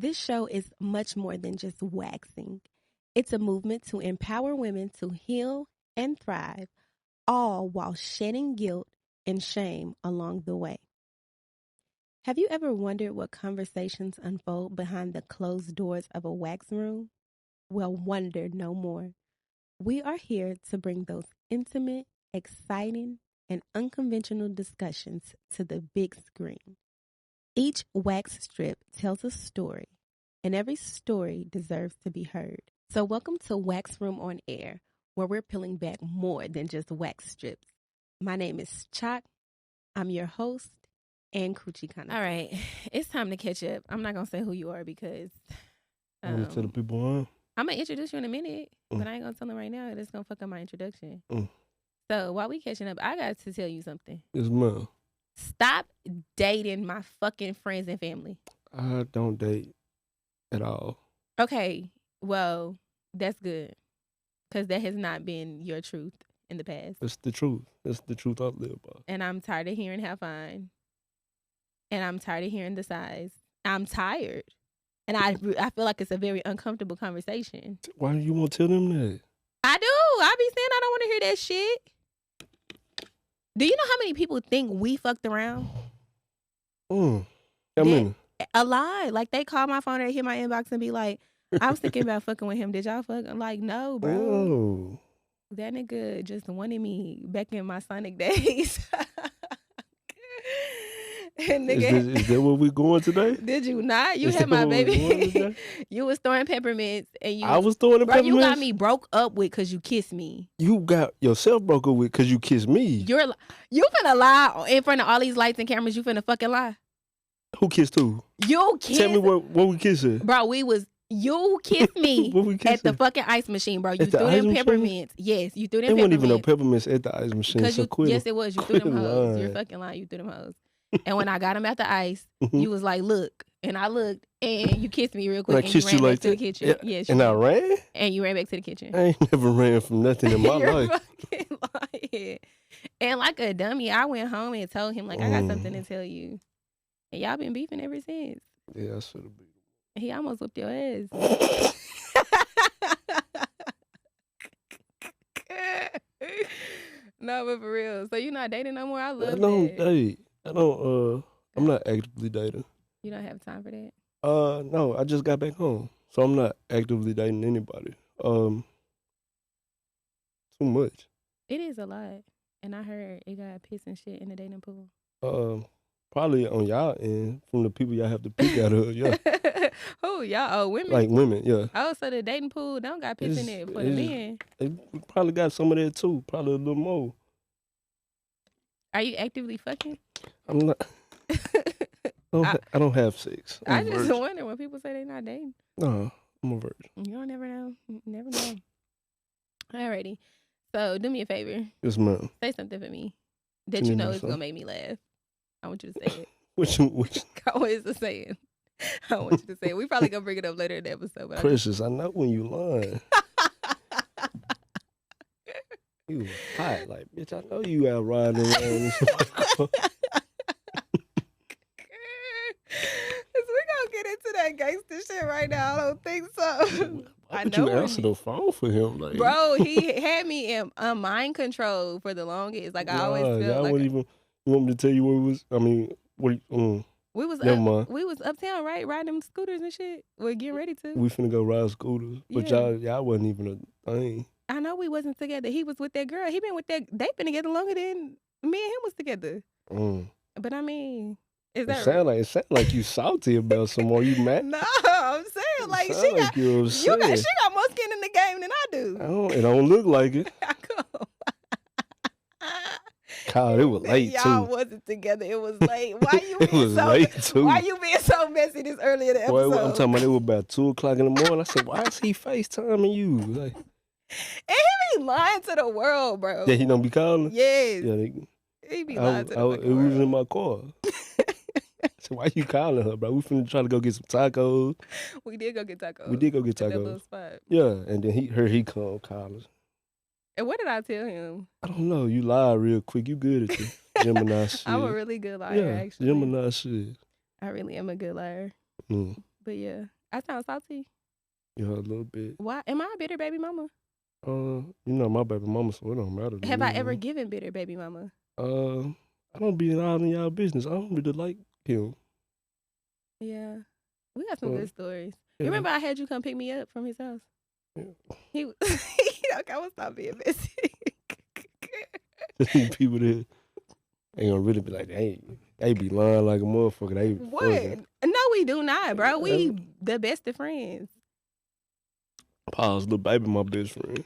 This show is much more than just waxing. It's a movement to empower women to heal and thrive, all while shedding guilt and shame along the way. Have you ever wondered what conversations unfold behind the closed doors of a wax room? Well, wonder no more. We are here to bring those intimate, exciting, and unconventional discussions to the big screen. Each wax strip tells a story, and every story deserves to be heard. So welcome to Wax Room on Air, where we're peeling back more than just wax strips. My name is Choc. I'm your host and coochie kind of. All right, it's time to catch up. I'm not going to say who you are because I'm going to tell the people on. I'm going to introduce you in a minute, but I ain't going to tell them right now. It's going to fuck up my introduction. So while we catching up, I got to tell you something. Yes, ma'am. Stop dating my fucking friends and family. I don't date at all. Okay, well, that's good. Because that has not been your truth in the past. It's the truth. It's the truth I live by. And I'm tired of hearing how fine. And I'm tired of hearing the size. I'm tired. And I feel like it's a very uncomfortable conversation. Why do you want to tell them that? I do. I be saying I don't want to hear that shit. Do you know how many people think we fucked around? How many? A lot. Like, they call my phone or hit my inbox and be like, I was thinking about fucking with him. Did y'all fuck? I'm like, no, bro. Oh. That nigga just wanted me back in my Sonic days. Nigga, Is that where we going today? did you not? You Is had that my where we going baby. today? You was throwing peppermints and you. I was throwing the bro, peppermints? you got me broke up with because you kissed me. You got yourself broke up with because you kissed me. You finna lie in front of all these lights and cameras. You finna fucking lie. Who kissed who? You kissed. Tell me what we kissed at. Bro, you kissed me What we kissed at the fucking ice machine, bro. You At the threw ice them machine? peppermints. Yes, you threw them There wasn't even no peppermints. peppermints at the ice machine. Because So yes, it was. You threw them quit hoes. lying. You're fucking lying. You threw them hoes. And when I got them at the ice, you was like, look. And I looked, and you kissed me real quick, And I and kissed you you ran like back to the that? kitchen. Yeah. Yes, And you I did. ran? And you ran back to the kitchen. I ain't never ran from nothing in my You're life. fucking lying. And like a dummy, I went home and told him, like, I got something to tell you. And y'all been beefing ever since. Yeah, I should have been. He almost whooped your ass. No, but for real. So you not dating no more? I love I don't that. date. I'm not actively dating. You don't have time for that? No, I just got back home. So I'm not actively dating anybody. Too much. It is a lot. And I heard it got piss and shit in the dating pool. Probably on y'all end, from the people y'all have to pick out of, yeah. Who, y'all? Oh, women? Like women, yeah. Oh, so the dating pool don't got piss in it for the men. They probably got some of that too, probably a little more. Are you actively fucking? I'm not. I don't have sex. I just wonder when people say they not dating. No, I'm a virgin. You don't never know. You never know. Alrighty. So do me a favor. Yes, ma'am. Say something for me that You you need know my is son? gonna make me laugh. I want you to say it. Which What is the saying? I want you to say it. We probably gonna bring it up later in the episode. But Precious, I know when you lying. You hot, like, bitch, I know you out riding around. We gonna get into that gangster shit right now. I don't think so. Why would you answer the phone for him? Like, bro, he had me in mind control for the longest. Like, I always felt y'all like wouldn't even. You want me to tell you where we was? I mean, what? we was never mind. We was uptown, right? Riding them scooters and shit. We're getting ready to. We finna go ride scooters, but Yeah. y'all wasn't even a thing. I know we wasn't together. He was with that girl. He been with that. They been together longer than me and him was together. But I mean, is that? It sound like you salty about some more. You mad? No, I'm saying like It she sound got. like you upset. She got more skin in the game than I do. It don't look like it. God, it was late Y'all too. wasn't together. It was late. Why you It being was so late too. Why you being so messy this early in the episode? Boy, I'm talking about it was about 2:00 in the morning. I said, why is he FaceTiming you? Like, and he be lying to the world, bro. yeah, he don't be calling. Yes. Yeah, He be lying to the it fucking was world. in my car. So why you calling her, bro? We finna try to go get some tacos. We did go get tacos. We did go get at that little tacos. spot. Yeah, and then he come calling. And what did I tell him? I don't know. You lie real quick. You good at the Gemini shit. I'm a really good liar, yeah, actually. Gemini shit. I really am a good liar. Mm. But yeah, I sound salty. Yeah, a little bit. Why? Am I a bitter baby mama? You know my baby mama, so it don't matter to Have me, I ever man. given bitter baby mama? I don't be all in y'all business. I don't really like him. Yeah. We got some good stories. Yeah. You remember I had you come pick me up from his house? Yeah. He okay, I will stop being messy. People that ain't gonna really be like, they be lying like a motherfucker. They What? fucking. No, we do not, bro. We the best of friends. Paul's little baby, my best friend.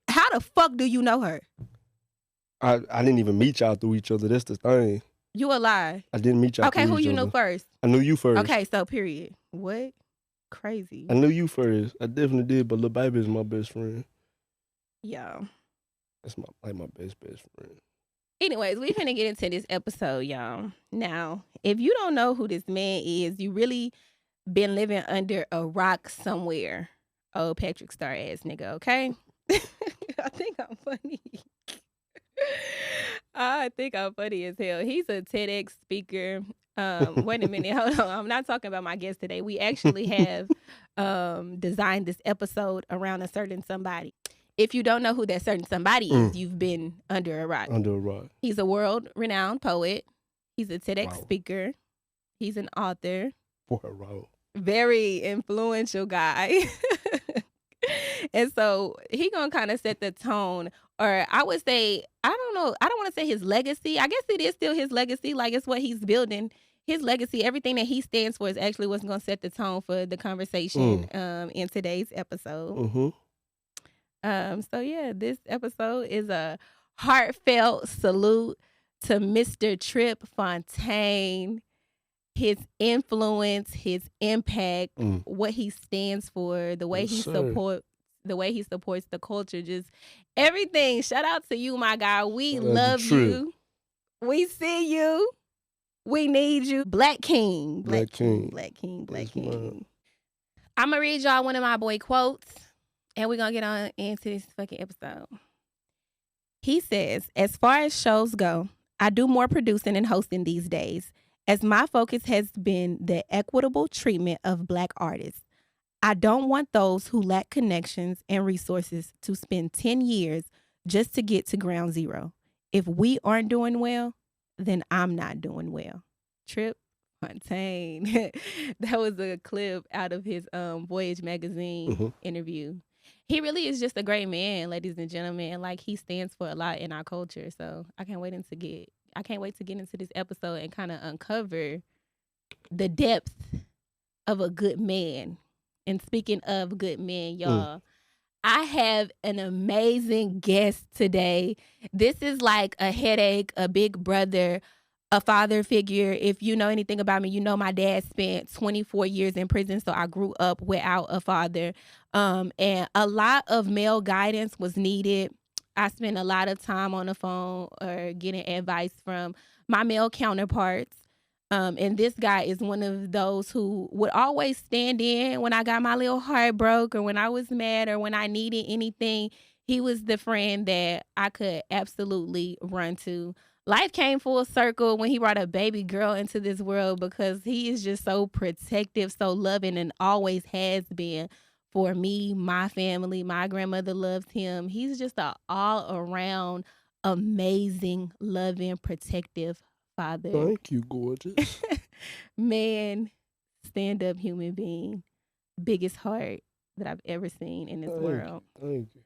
How the fuck do you know her? I didn't even meet y'all through each other. That's the thing. You a lie. I didn't meet y'all. Okay, through who each you other. knew first? I knew you first. Okay, so period. What? Crazy. I knew you first. I definitely did, but Lil Baby is my best friend. Yeah. That's my best friend. Anyways, we finna get into this episode, y'all. Now, if you don't know who this man is, you really been living under a rock somewhere. Oh, Patrick Star ass nigga, okay? I think I'm funny. I think I'm funny as hell. He's a TEDx speaker. Wait a minute, hold on. I'm not talking about my guest today. We actually have designed this episode around a certain somebody. If you don't know who that certain somebody is, you've been under a rock. Under a rock. He's a world-renowned poet. He's a TEDx speaker. He's an author. Very influential guy. And so he gonna kind of set the tone, or I would say, I don't know, I don't want to say his legacy. I guess it is still his legacy. Like, it's what he's building. His legacy, everything that he stands for is actually what's gonna set the tone for the conversation in today's episode. So yeah, this episode is a heartfelt salute to Mr. Tripp Fontane, his influence, his impact, what he stands for, the way he supports the culture, just everything. Shout out to you, my guy. We love you. We see you. We need you. Black King. Black King. I'm gonna read y'all one of my boy quotes, and we're gonna get on into this fucking episode. He says, as far as shows go, I do more producing and hosting these days, as my focus has been the equitable treatment of Black artists. I don't want those who lack connections and resources to spend 10 years just to get to ground zero. If we aren't doing well, then I'm not doing well. Tripp Fontane. That was a clip out of his Voyage magazine interview. He really is just a great man, ladies and gentlemen. Like, he stands for a lot in our culture. So I can't wait to get into this episode and kind of uncover the depth of a good man. And speaking of good men, y'all, I have an amazing guest today. This is like a headache, a big brother, a father figure. If you know anything about me, you know my dad spent 24 years in prison, so I grew up without a father. And a lot of male guidance was needed. I spent a lot of time on the phone or getting advice from my male counterparts. And this guy is one of those who would always stand in when I got my little heart broke or when I was mad or when I needed anything. He was the friend that I could absolutely run to. Life came full circle when he brought a baby girl into this world, because he is just so protective, so loving, and always has been for me, my family. My grandmother loves him. He's just an all-around amazing, loving, protective father. Thank you, gorgeous. Man, stand-up human being. Biggest heart that I've ever seen in this world. Thank you.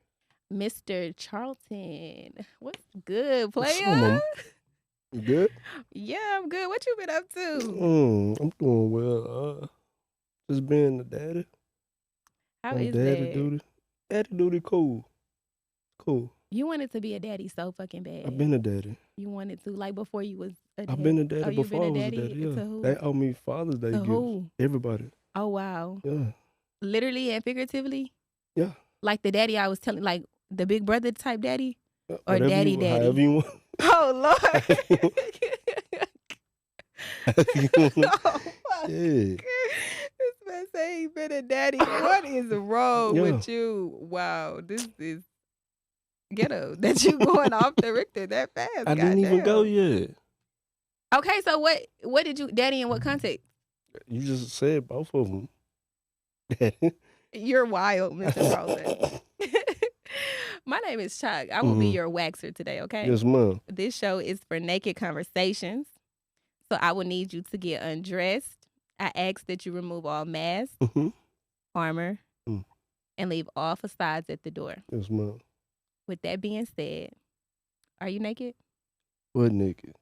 Mr. Charlton. What's good, player? You good? Yeah, I'm good. What you been up to? I'm doing well. Just being a daddy. How is daddy that? duty? Daddy duty cool. Cool. You wanted to be a daddy so fucking bad. I've been a daddy. You wanted to, like, before you was a daddy. I've been a daddy before I was a daddy. To who? They owe me Father's Day gifts. Who? Everybody. Oh, wow. Yeah. Literally and figuratively? Yeah. Like the daddy I was telling, like the big brother type daddy? Or Whatever daddy? However you want. Oh, Lord. Yeah. This man say he been a daddy. What is wrong with you? Wow, this is ghetto that you going off the Richter that fast. I didn't even go yet. Okay, so what did you, daddy, in what context? You just said both of them. You're wild, Mr. Charlton. My name is Choc. I will be your waxer today, okay? Yes, ma'am. This show is for naked conversations. So I will need you to get undressed. I ask that you remove all masks, armor, and leave all facades at the door. Yes, ma'am. With that being said, are you naked? What naked?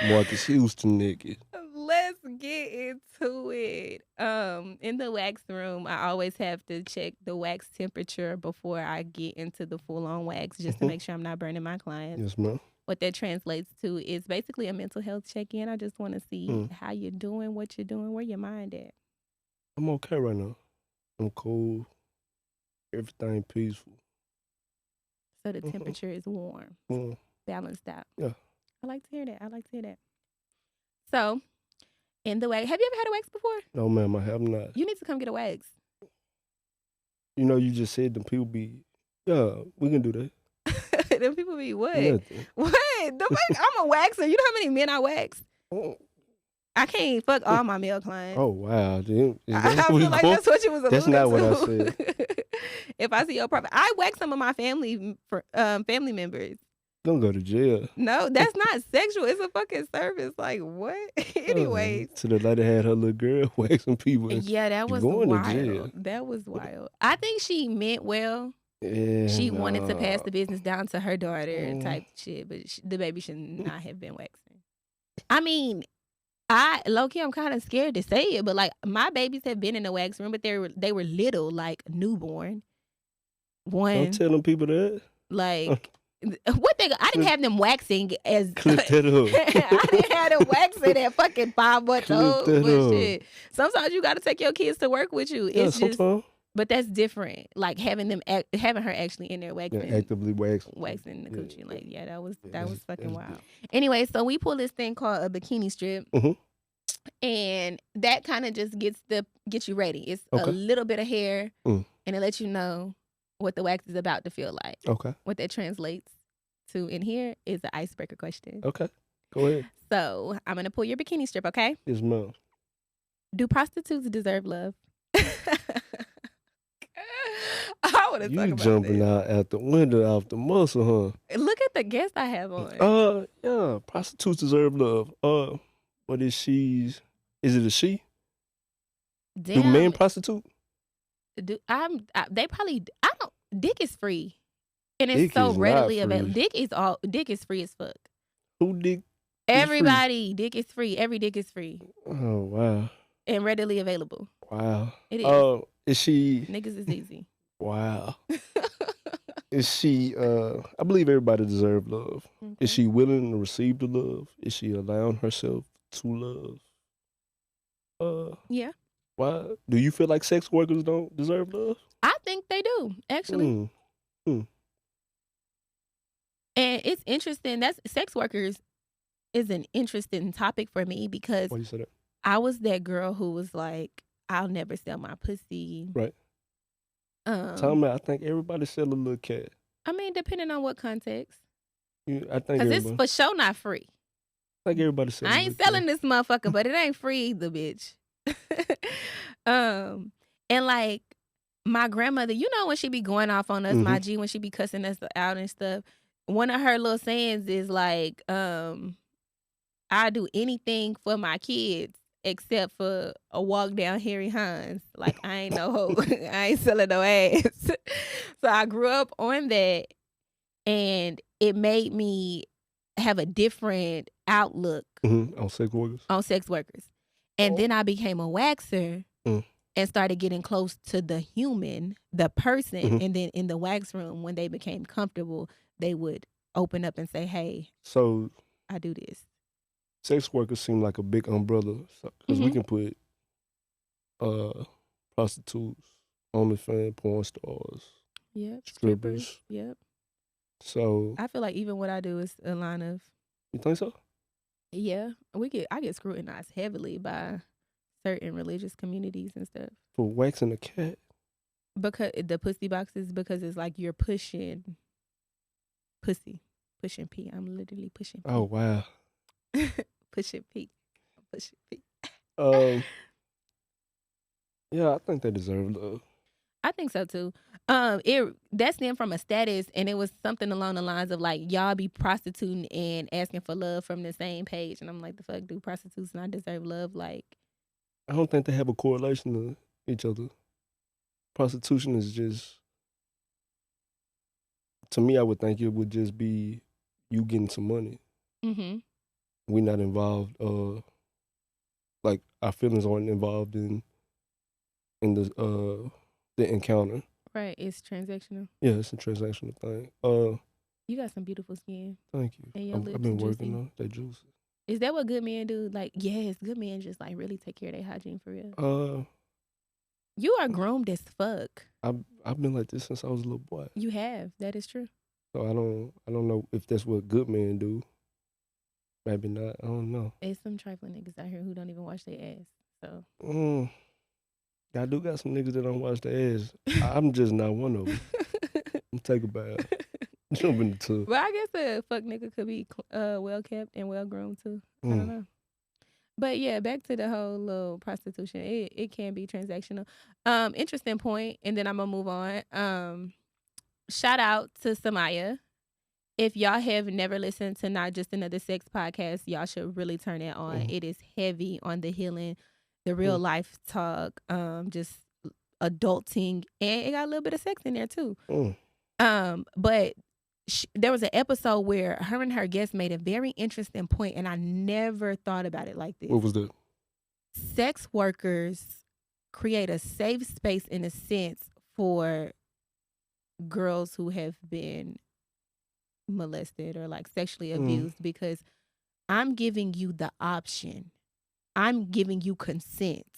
Marcus Houston naked. Let's get into it. In the wax room, I always have to check the wax temperature before I get into the full-on wax just to make sure I'm not burning my clients. Yes, ma'am. What that translates to is basically a mental health check-in. I just want to see how you're doing, what you're doing, where your mind at. I'm okay right now. I'm cool. Everything peaceful. So the temperature is warm, balanced out. Yeah. I like to hear that. So, in the wax, have you ever had a wax before? No, ma'am, I have not. You need to come get a wax. You know, you just said them people be, yeah, we can do that. Them people be what? Nothing. What? I'm a waxer. You know how many men I wax? I can't fuck all my male clients. Oh, wow. Dude. I feel like that's what you was alluding to. That's not what I said. If I see your profile, I wax some of my family members. Don't go to jail. No, that's not sexual. It's a fucking service. Like, what? Anyways. So the lady had her little girl waxing people. Yeah, that was wild. That was wild. I think she meant well. Yeah, she wanted to pass the business down to her daughter type shit, but the baby should not have been waxing. I mean, low-key, I'm kind of scared to say it, but like my babies have been in the wax room, but they were little, like newborn. Don't tell them people that. Like, I didn't have them waxing as clip that up. I didn't have them waxing at fucking 5 months old. But shit, sometimes you got to take your kids to work with you. It's just, but that's different. Like having her actually in there waxing, actively waxing the coochie. Like, that was fucking wild. Anyway, so we pull this thing called a bikini strip, and that kind of just gets you ready. It's a little bit of hair, and it lets you know what the wax is about to feel like. Okay. What that translates to in here is the icebreaker question. Okay. Go ahead. So I'm gonna pull your bikini strip. Okay. Yes, ma'am. Do prostitutes deserve love? I want to talk about you jumping out at the window off the muscle, huh? Look at the guest I have on. Yeah, prostitutes deserve love. What is she? Is it a she? Damn. Do men prostitute? They probably. I don't. Dick is free, and it's so readily available. Dick is free as fuck. Who dick? Everybody, dick is free. Every dick is free. Oh wow. And readily available. Wow. It is. Is she? Niggas is easy. Wow. Is she? I believe everybody deserves love. Okay. Is she willing to receive the love? Is she allowing herself to love? Yeah. Why? Do you feel like sex workers don't deserve love? I think they do, actually. And it's interesting. Sex workers is an interesting topic for me because why you say that? I was that girl who was like, I'll never sell my pussy. Right. Tell me, I think everybody sell a little cat. I mean, depending on what context. I think because it's for sure not free. I think everybody sells. I ain't selling this motherfucker, but it ain't free either, bitch. And like my grandmother, you know, when she be going off on us, my G, when she be cussing us out and stuff, one of her little sayings is like, I do anything for my kids except for a walk down Harry Hines. Like, I ain't no hoe. I ain't selling no ass. So I grew up on that, and it made me have a different outlook on sex workers. And then I became a waxer and started getting close to the human, the person. And then in the wax room, when they became comfortable, they would open up and say, hey, so I do this. Sex workers seem like a big umbrella because we can put prostitutes, OnlyFans, porn stars, strippers. Yep. So I feel like even what I do is a line of. You think so? Yeah, I get scrutinized heavily by certain religious communities and stuff for waxing a cat. Because the pussy boxes, because it's like you're pushing pussy, pushing pee. I'm literally pushing pee. Oh wow. Pushing pee. Yeah, I think they deserve love. I think so too. That stemmed from a status, and it was something along the lines of like y'all be prostituting and asking for love from the same page, and I'm like, the fuck, do prostitutes not deserve love? Like, I don't think they have a correlation to each other. Prostitution is just, to me, I would think it would just be you getting some money. mm-hmm. We not involved. Like our feelings aren't involved in the encounter. Right, it's transactional. Yeah, it's a transactional thing. You got some beautiful skin. Thank you. And your lips I've been juicy. working on they juicy. Is that what good men do? Like, yes, good men just like really take care of their hygiene for real. You are groomed as fuck. I've been like this since I was a little boy. You have. That is true. So I don't know if that's what good men do. Maybe not. I don't know. There's some trifling niggas out here who don't even wash their ass. So I do got some niggas that don't wash their ass. I'm just not one of them. I'm take a bath. Jump in the tub. But I guess a fuck nigga could be well kept and well groomed too. I don't know. But yeah, back to the whole little prostitution. It can be transactional. Interesting point, and then I'm gonna move on. Shout out to Samaya. If y'all have never listened to Not Just Another Sex podcast, y'all should really turn it on. It is heavy on the healing, the real life talk, just adulting, and it got a little bit of sex in there too. But there was an episode where her and her guest made a very interesting point, and I never thought about it like this. What was that? Sex workers create a safe space in a sense for girls who have been molested or like sexually abused, because I'm giving you the option. I'm giving you consent.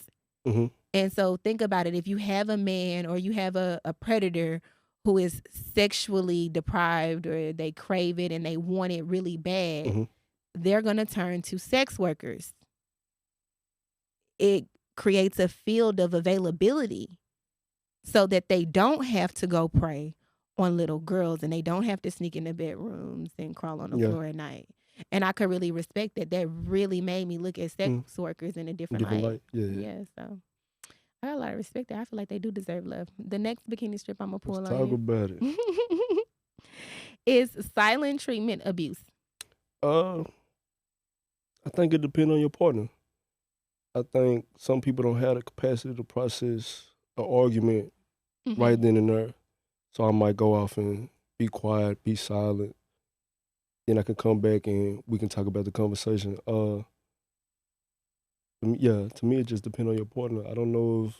And so think about it. If you have a man or you have a predator who is sexually deprived, or they crave it and they want it really bad, they're going to turn to sex workers. It creates a field of availability so that they don't have to go prey on little girls, and they don't have to sneak in the bedrooms and crawl on the floor at night. And I could really respect that. That really made me look at sex workers in a different light. Yeah, so I got a lot of respect there. I feel like they do deserve love. The next bikini strip I'm going to pull Let's on talk you about it. is silent treatment abuse. I think it depends on your partner. I think some people don't have the capacity to process an argument right then and there. So I might go off and be quiet, be silent. Then I can come back and we can talk about the conversation. To me, it just depends on your partner. I don't know if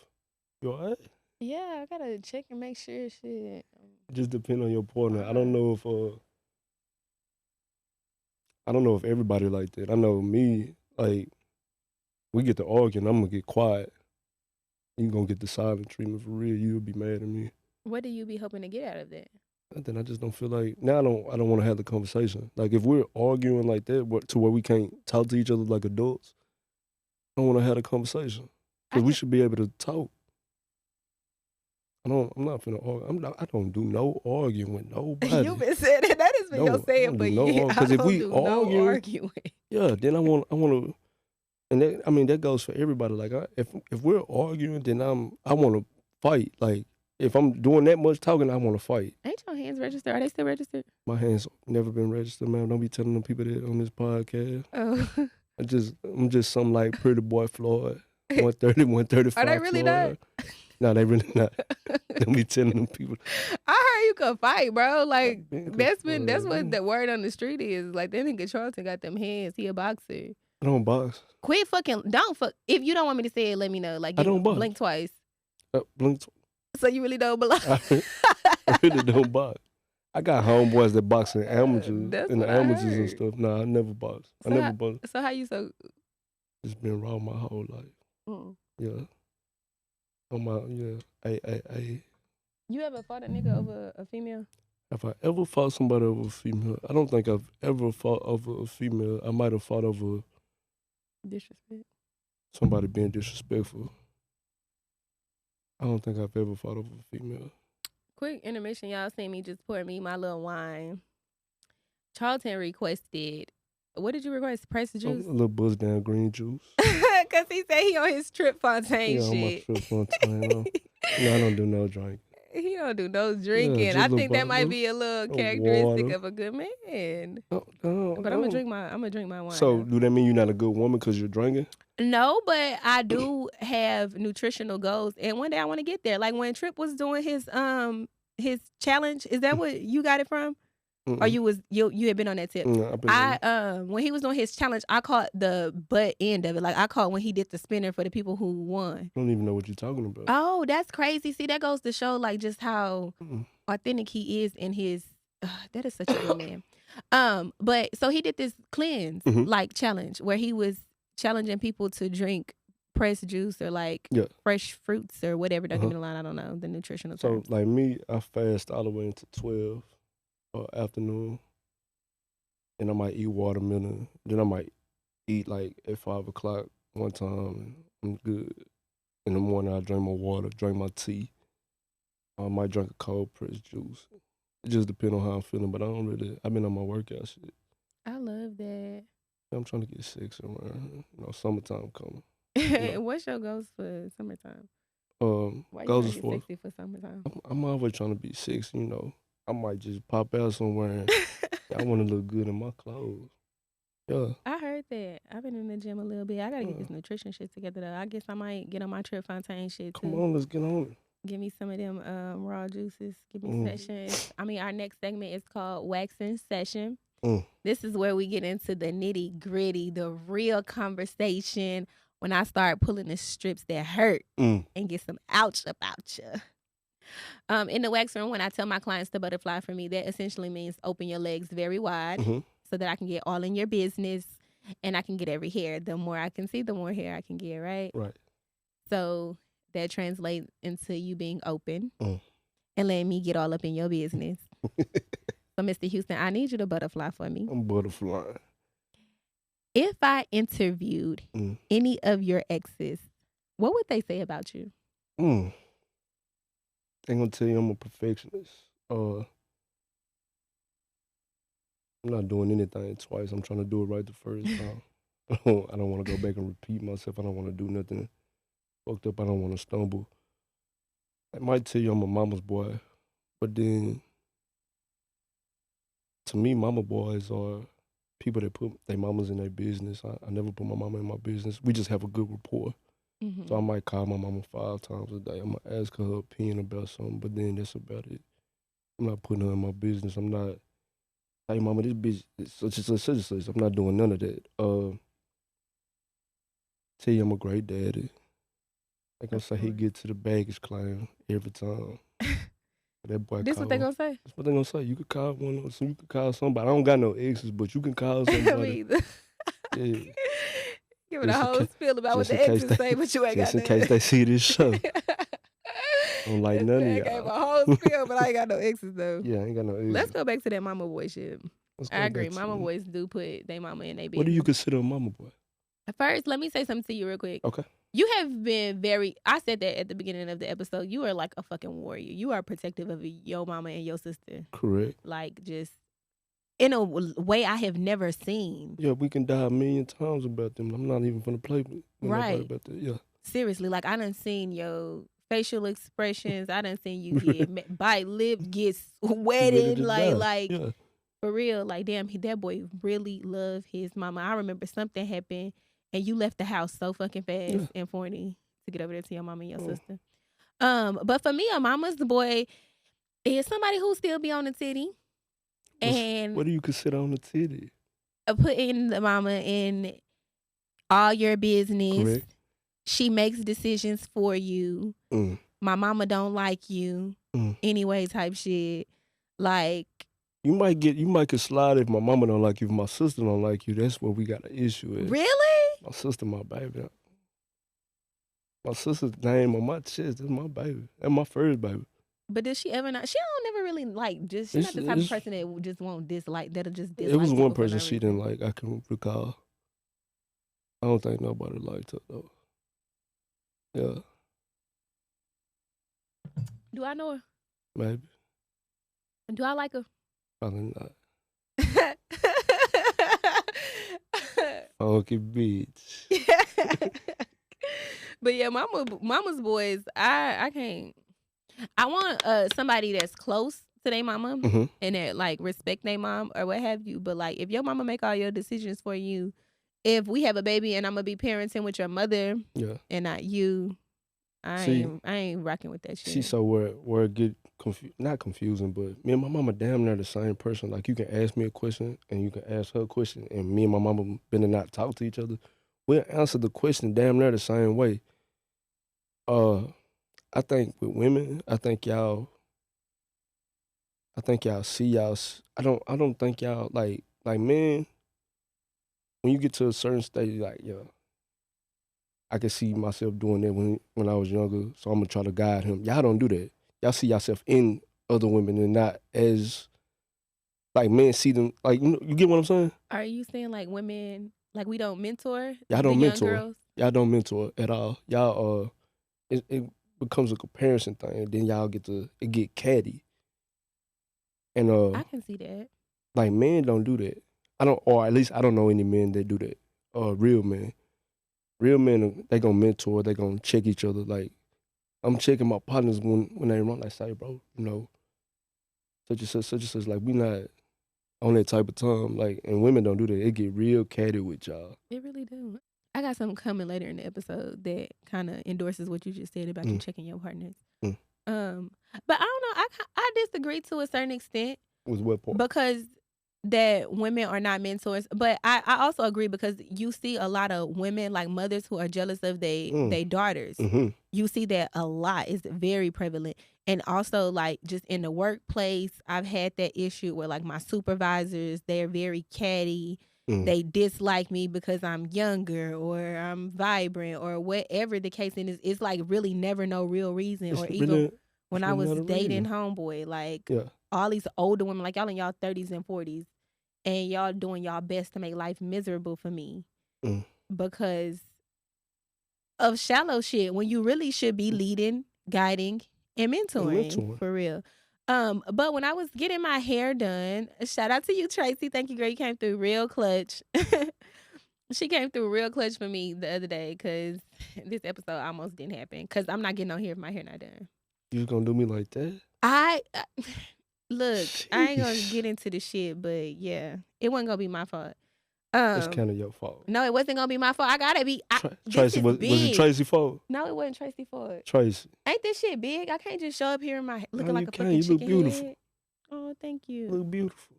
you're all right. Yeah, I gotta check and make sure shit. It just depends on your partner. I don't know if everybody like that. I know me, like, we get to arguing, I'm gonna get quiet. You gonna get the silent treatment for real. You'll be mad at me. What do you be hoping to get out of that? Then I just don't feel like, now I don't want to have the conversation. Like, if we're arguing like that to where we can't talk to each other like adults, I don't want to have a conversation. Because we should be able to talk. I'm not finna argue. I don't do no arguing with nobody. You've been saying that. That has been your saying for years. Because if we argue, yeah, then I want to, and that goes for everybody. Like, if we're arguing, then I want to fight. Like, if I'm doing that much talking, I want to fight. Ain't your hands registered? Are they still registered? My hands never been registered, man. Don't be telling them people that on this podcast. Oh. I'm just some like pretty boy Floyd. 130, 135. Are they really Floyd. Not? No, they really not. Don't be telling them people. I heard you could fight, bro. Like, that's what the word on the street is. Like, that nigga Charlton got them hands. He a boxer. I don't box. Quit fucking, don't fuck. If you don't want me to say it, let me know. Like, I don't box. Blink twice. Blink twice. So you really don't belong? I really don't box. I got homeboys that box in amateurs and stuff. No, I never box. So I never box. So how you so? It's been raw my whole life. Yeah. Hey. You ever fought a nigga over a female? If I ever fought somebody over a female, I don't think I've ever fought over a female. I might have fought over disrespect. Somebody being disrespectful. I don't think I've ever fought over a female. Quick intermission, y'all seen me just pour me my little wine. Charlton requested What did you request? Press A juice? little buzz down green juice. Because he said he on his Tripp Fontane Yeah, on my shit. Tripp Fontane. No, I don't do no drink. He don't do no drinking. just I a think that might bottle be a little of characteristic water. of a good man. No, But I'm gonna drink my wine. So though. do that mean you're not a good woman because you're drinking? No, but I do have nutritional goals, and one day I want to get there. Like when Tripp was doing his challenge, is that what you got it from? Mm-mm. Or you had been on that tip? No, I've been When he was doing his challenge, I caught the butt end of it. Like I caught when he did the spinner for the people who won. I don't even know what you're talking about. Oh, that's crazy. See, that goes to show like just how Mm-mm. authentic he is in his. That is such a good man. But so he did this cleanse like challenge where he was challenging people to drink pressed juice or like fresh fruits or whatever. Don't give me the line. I don't know the nutritional terms. So like me, I fast all the way into 12 afternoon, and I might eat watermelon. Then I might eat like at 5 o'clock one time. And I'm good. In the morning, I drink my water, drink my tea. I might drink a cold pressed juice. It just depends on how I'm feeling, but I've been on my workout shit. I love that. I'm trying to get sexy around, summertime coming. What's your goals for summertime? Why Goals you is trying to get sexy for summertime? I'm always trying to be sexy, I might just pop out somewhere and I want to look good in my clothes. Yeah. I heard that. I've been in the gym a little bit. I got to get this nutrition shit together, though. I guess I might get on my Tripp Fontane shit, too. Come on, let's get on it. Give me some of them raw juices. Give me sessions. Our next segment is called Waxing Session. This is where we get into the nitty gritty, the real conversation. When I start pulling the strips that hurt and get some ouch about you. In the wax room, when I tell my clients to butterfly for me, that essentially means open your legs very wide so that I can get all in your business and I can get every hair. The more I can see, the more hair I can get, right? Right. So that translates into you being open and letting me get all up in your business. So, Mr. Houston, I need you to butterfly for me. I'm butterflying. If I interviewed any of your exes, what would they say about you? They're going to tell you I'm a perfectionist. I'm not doing anything twice. I'm trying to do it right the first time. I don't want to go back and repeat myself. I don't want to do nothing fucked up. I don't want to stumble. I might tell you I'm a mama's boy, but then to me, mama boys are people that put their mamas in their business. I never put my mama in my business. We just have a good rapport. So I might call my mama 5 times a day. I'm going to ask her opinion about something, but then that's about it. I'm not putting her in my business. I'm not, hey, mama, this bitch is such and such. I'm not doing none of that. Tell you I'm a great daddy. Like I say, he get to the baggage claim every time. That boy This what they gonna say? That's what they gonna say. You could call one of us. You could call somebody. I don't got no exes, but you can call somebody. Yeah. Give it a whole spiel about what the exes say, but you ain't got nothing. Just in case they see this show. I don't like none of y'all. I gave a whole spiel, but I ain't got no exes, though. Yeah, I ain't got no exes. Let's go back to that mama boy shit. I agree. Mama boys do put their mama in their business. What do you consider a mama boy? First, let me say something to you real quick. Okay. You have been I said that at the beginning of the episode, you are like a fucking warrior. You are protective of your mama and your sister. Correct. Like, just in a way I have never seen. Yeah, we can die a million times about them. I'm not even gonna play with nobody about that. Yeah. Seriously, like I done seen your facial expressions. I done seen you get bite lip, get sweated, like yeah. For real. Like, damn, that boy really loved his mama. I remember something happened and you left the house so fucking fast and 40 to get over there to your mama and your sister. But for me, a mama's the boy is somebody who still be on the titty. And what do you consider on the titty? Putting the mama in all your business. Correct. She makes decisions for you. My mama don't like you. Anyway, type shit. Like, you might could slide if my mama don't like you, if my sister don't like you. That's where we got an issue with. Really? My sister, my baby. My sister's name on my chest. That's my baby. That's my first baby. But does she ever not? She don't never really like. She's not the type of person that just won't dislike. That'll just dislike. It was one person she didn't like. I can recall. I don't think nobody liked her though. Yeah. Do I know her? Maybe. Do I like her? Probably not. Funky bitch. But yeah, mama's boys, I can't. I want somebody that's close to their mama Mm-hmm. and that like respect their mom or what have you. But like if your mama make all your decisions for you, if we have a baby and I'm gonna be parenting with your mother and not you, I ain't rocking with that shit. See, so where it get not confusing, but me and my mama damn near the same person. Like you can ask me a question and you can ask her a question, and me and my mama better not talk to each other. We'll answer the question damn near the same way. I think with women, I think y'all see y'all. I don't think y'all like men. When you get to a certain stage, like I can see myself doing that when I was younger, so I'm gonna try to guide him. Y'all don't do that. Y'all see yourself in other women and not as like men see them. Like you get what I'm saying? Are you saying like women like we don't mentor? Y'all don't the young mentor. Girls? Y'all don't mentor at all. Y'all it becomes a comparison thing, and then y'all get catty. And I can see that. Like men don't do that. Or at least I don't know any men that do that. Real men. Real men, they gonna mentor, they gonna check each other. Like, I'm checking my partners when they run. Like, say, bro, such and such. Like, we not on that type of time. Like, and women don't do that. It get real catty with y'all. It really do. I got something coming later in the episode that kind of endorses what you just said about you checking your partners. But I don't know. I disagree to a certain extent. With what part? Because that women are not mentors. But I also agree because you see a lot of women, like mothers, who are jealous of their daughters. Mm-hmm. You see that a lot. It's very prevalent. And also, like, just in the workplace, I've had that issue where, like, my supervisors, they're very catty. They dislike me because I'm younger or I'm vibrant or whatever the case is. It's, like, really never no real reason. Or even when I was dating homeboy, like, all these older women, like, y'all in y'all 30s and 40s, and y'all doing y'all best to make life miserable for me because of shallow shit when you really should be leading, guiding, and mentoring. For real. But when I was getting my hair done, shout out to you, Tracy. Thank you, girl. You came through real clutch. She came through real clutch for me the other day because this episode almost didn't happen because I'm not getting on here if my hair not done. You gonna do me like that? Look, I ain't gonna get into the shit, but yeah, it wasn't gonna be my fault. It's kind of your fault. No, it wasn't gonna be my fault. I gotta be. Tracy, was it Tracy's fault? No, it wasn't Tracy's fault. Tracy, ain't this shit big? I can't just show up here in my looking like a fucking you chicken look beautiful. head. Oh, thank you. You look beautiful.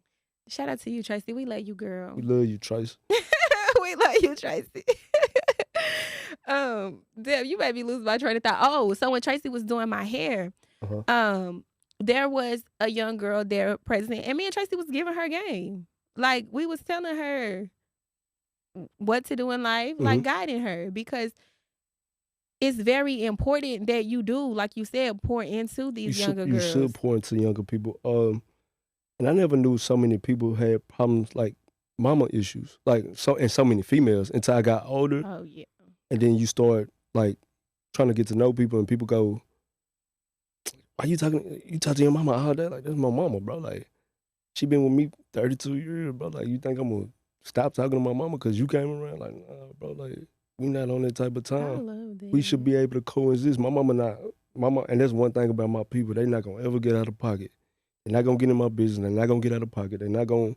Shout out to you, Tracy. We love you, girl. We love you, Tracy. We love you, Tracy. Damn, you made me lose my train of thought. Oh, so when Tracy was doing my hair, there was a young girl there present, and me and Tracy was giving her game. Like, we was telling her what to do in life, like guiding her, because it's very important that you do, like you said, pour into these younger girls. You should pour into younger people. And I never knew so many people had problems like mama issues, like so many females until I got older. Oh yeah. And then you start like trying to get to know people, and people go, "Why you talking? You talk to your mama all day? Like, that's my mama, bro. Like, she been with me 32 years, bro. Like, you think I'm gonna stop talking to my mama because you came around? Like, nah, bro. Like, we not on that type of time. I love that. We should be able to coexist. My mama, and that's one thing about my people. They not gonna ever get out of pocket. They're not gonna get in my business. They're not gonna get out of pocket. They're not gonna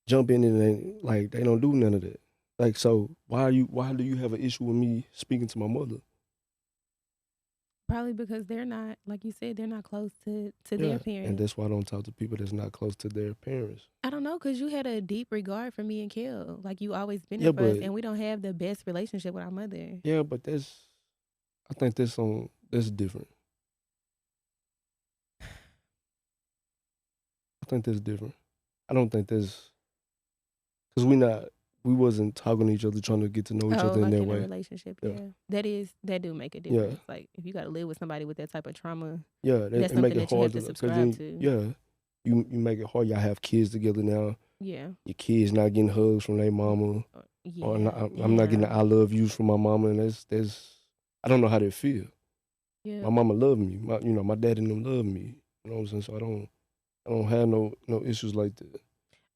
jump in and they don't do none of that. Like, so why do you have an issue with me speaking to my mother? Probably because they're not, like you said, they're not close to their parents. And that's why I don't talk to people that's not close to their parents. I don't know, because you had a deep regard for me and Kel. Like, you always been there for us, and we don't have the best relationship with our mother. Yeah, but I think that's different. I think that's different. I don't think that's, because we wasn't talking to each other, trying to get to know each other in that way. A relationship, that do make a difference. Yeah. Like, if you got to live with somebody with that type of trauma, that's something that you have to subscribe to. Yeah, you make it hard. Y'all have kids together now. Yeah, your kids not getting hugs from their mama. Or I'm not getting the I love yous from my mama, and that's I don't know how they feel. Yeah, my mama loved me. My dad and them love me. You know what I'm saying? So I don't have no issues like that.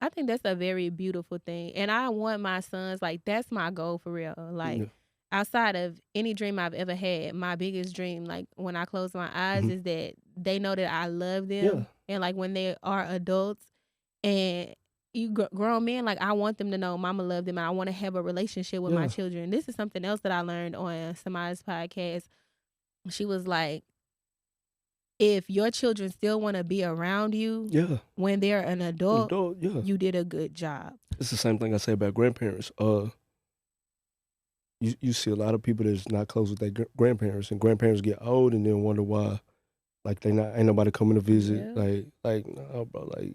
I think that's a very beautiful thing. And I want my sons, like, that's my goal for real. Like, outside of any dream I've ever had, my biggest dream, like, when I close my eyes, is that they know that I love them. Yeah. And, like, when they are adults and you grown men, like, I want them to know mama love them. And I want to have a relationship with my children. This is something else that I learned on Samara's podcast. She was like, if your children still want to be around you when they're an adult, you did a good job. It's the same thing I say about grandparents. You see a lot of people that's not close with their grandparents, and grandparents get old and then wonder why, like, ain't nobody coming to visit. Like, nah, bro, like,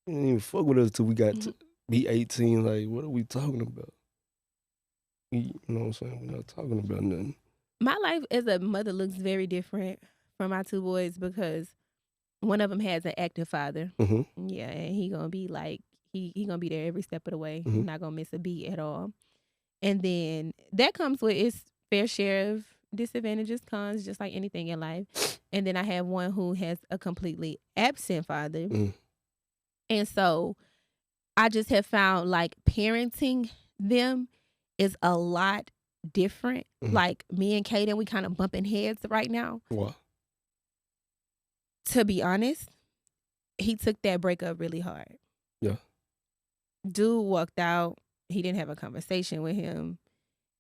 you didn't even fuck with us till we got to be 18. Like, what are we talking about? You know what I'm saying? We're not talking about nothing. My life as a mother looks very different from my two boys because one of them has an active father. Yeah, and he gonna be like, he gonna be there every step of the way. He's not gonna miss a beat at all. And then that comes with its fair share of disadvantages, cons, just like anything in life. And then I have one who has a completely absent father. And so I just have found, like, parenting them is a lot different. Like, me and Kaden, we kind of bumping heads right now. What? To be honest, he took that breakup really hard. Yeah. Dude walked out. He didn't have a conversation with him.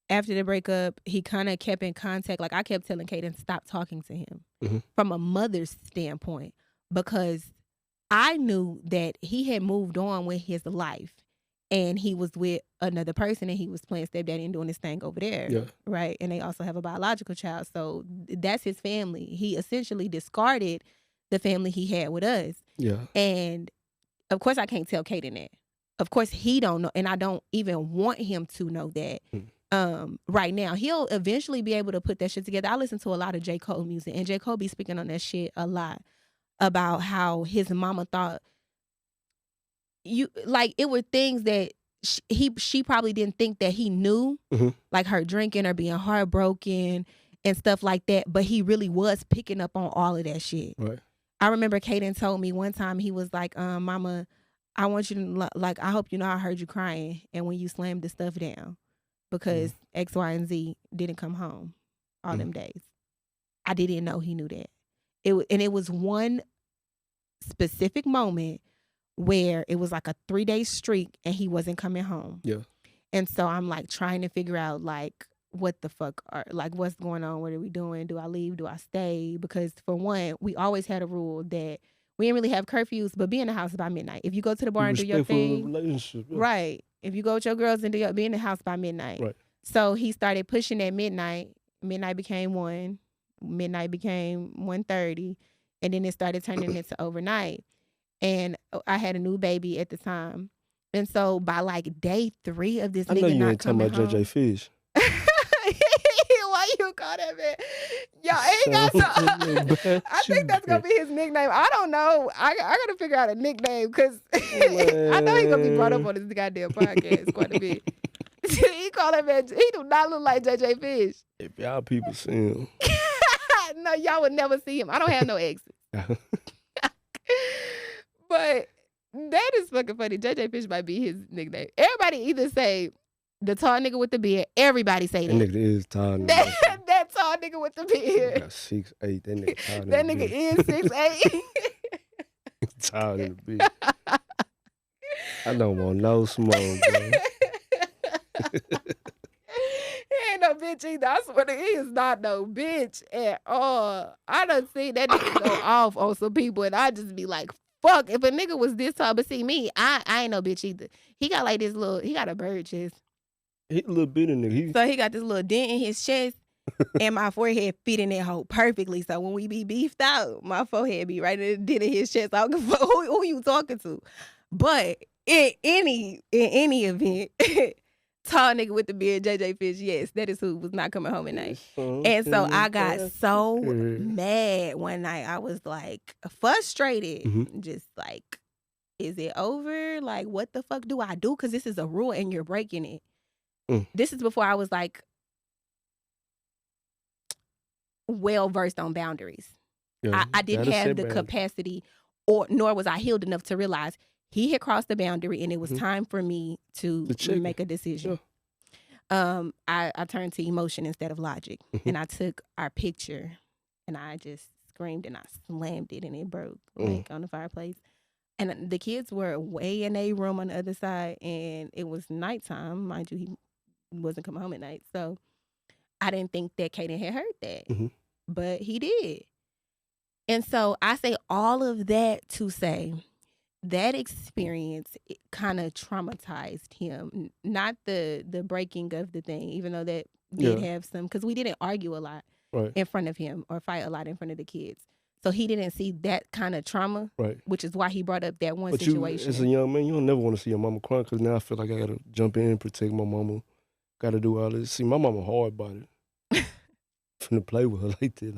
After the breakup, he kind of kept in contact. Like, I kept telling Kaden, stop talking to him from a mother's standpoint, because I knew that he had moved on with his life and he was with another person and he was playing stepdaddy and doing his thing over there. Yeah. Right. And they also have a biological child. So that's his family. He essentially discarded the family he had with us. Yeah. And of course I can't tell Kaden that. Of course he don't know, and I don't even want him to know that. Right now, he'll eventually be able to put that shit together. I listen to a lot of J. Cole music, and J. Cole be speaking on that shit a lot about how his mama thought it were things that she probably didn't think that he knew, like her drinking or being heartbroken and stuff like that. But he really was picking up on all of that shit. Right. I remember Kaden told me one time, he was like, "Mama, I want you to, like, I hope you know I heard you crying and when you slammed the stuff down because X, Y, and Z didn't come home all them days." I didn't know he knew that. It was one specific moment where it was like a 3-day streak and he wasn't coming home. Yeah. And so I'm like trying to figure out, like, what the fuck like, what's going on? What are we doing? Do I leave? Do I stay? Because for one, we always had a rule that we didn't really have curfews, but be in the house by midnight. If you go to the bar and do your thing, relationship, right? If you go with your girls and be in the house by midnight, right? So he started pushing at midnight. Midnight became 1. Midnight became 1:30, and then it started turning into overnight. And I had a new baby at the time, and so by like day 3 of this, I know you ain't talking about JJ Fish. Why you call that man? Yo, ain't got so. I think that's gonna be his nickname. I don't know. I gotta figure out a nickname because I know he's gonna be brought up on this goddamn podcast quite a bit. He call that man. He do not look like JJ Fish. If y'all people see him, no, y'all would never see him. I don't have no exes. But that is fucking funny. JJ Fish might be his nickname. Everybody either say the tall nigga with the beard. Everybody say that. That nigga is tall. That tall nigga with the beard. Got 6'8". That nigga tall. That nigga is 6'8". Tall in the bitch. I don't want no smoke, bro. He ain't no bitch either. I swear he is not no bitch at all. I done seen that nigga go off on some people, and I just be like, fuck, if a nigga was this tall, but see me, I ain't no bitch either. He got like this little, he got a bird chest. He a little bit in there. So he got this little dent in his chest, and my forehead fit in that hole perfectly. So when we be beefed out, my forehead be right in the dent in his chest. I don't give a fuck who you talking to. But in any event, tall nigga with the beard, JJ Fish, yes, that is who was not coming home at night. And so I got so mad one night. I was like frustrated. Just like, is it over? Like, what the fuck do I do? Because this is a rule and you're breaking it. This is before I was like well versed on boundaries. Yeah, I didn't have the capacity, nor was I healed enough to realize he had crossed the boundary and it was time for me to make a decision. Yeah. I turned to emotion instead of logic, and I took our picture and I just screamed and I slammed it and it broke like on the fireplace. And the kids were way in a room on the other side, and it was nighttime. Mind you, he wasn't coming home at night. So I didn't think that Kaden had heard that, but he did. And so I say all of that to say that experience kind of traumatized him. Not the breaking of the thing, even though that did have some, because we didn't argue a lot in front of him or fight a lot in front of the kids. So he didn't see that kind of trauma, which is why he brought up that one situation. You, as a young man, you don't never want to see your mama crying, because now I feel like I got to jump in and protect my mama. Got to do all this. See, my mama hard-bodied. Finna play with her like that.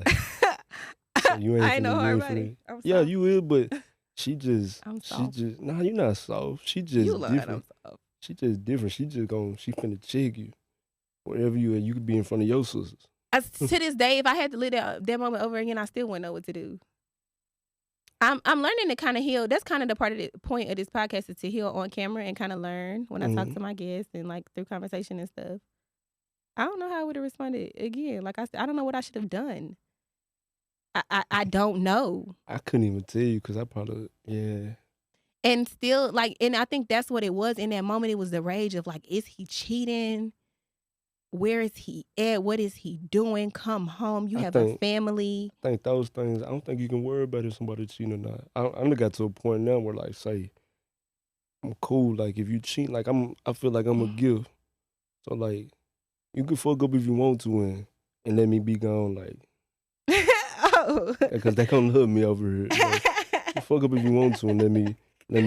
Like, you ain't I ain't no hard-bodied. Yeah, you will, but she just, nah, you not soft. She just different. I'm soft. She just different. She finna check you. Wherever you at, you could be in front of your sisters. To this day, if I had to live that moment over again, I still wouldn't know what to do. I'm learning to kind of heal. That's kind of the point of this podcast, is to heal on camera and kind of learn when I talk to my guests and like through conversation and stuff. I don't know how I would have responded again. Like I said, I don't know what I should have done. I don't know. I couldn't even tell you, because I probably, And still, like, and I think that's what it was in that moment. It was the rage of like, is he cheating? Where is he at? What is he doing? Come home. You have a family. I think those things, I don't think you can worry about if somebody cheating or not. I got to a point now where, like, say, I'm cool. Like, if you cheat, like, I feel like I'm a gift. So, like, you can fuck up if you want to and let me be gone, like. Because they gonna love me over here. Like, you fuck up if you want to and let me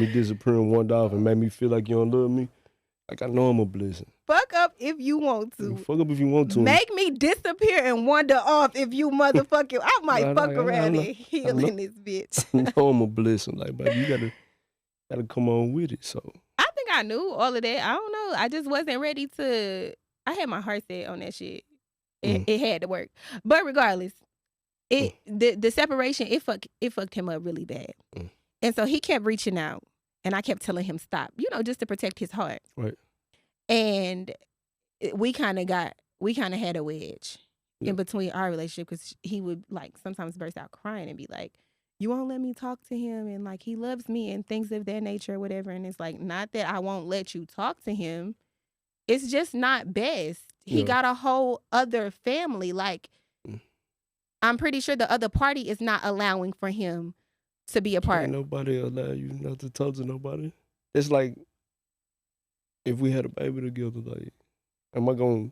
disappear and wander off and make me feel like you don't love me. Like, I know I'm a blessing. Fuck up if you want to. Fuck up if you want to. Make me disappear and wander off if you motherfucking. I might fuck around and heal in this bitch. I know I'm a blessing. Like, but you gotta come on with it. So I think I knew all of that. I don't know. I just wasn't ready to. I had my heart set on that shit. It had to work. But regardless, the separation, it fucked him up really bad. And so he kept reaching out. And I kept telling him stop, just to protect his heart. Right. And we kind of had a wedge in between our relationship, because he would like sometimes burst out crying and be like, you won't let me talk to him, and like he loves me and things of that nature or whatever. And it's like, not that I won't let you talk to him. It's just not best. He got a whole other family. Like, I'm pretty sure the other party is not allowing for him to be a part. Ain't nobody allow you not to talk to nobody. It's like, if we had a baby together, like, am I gonna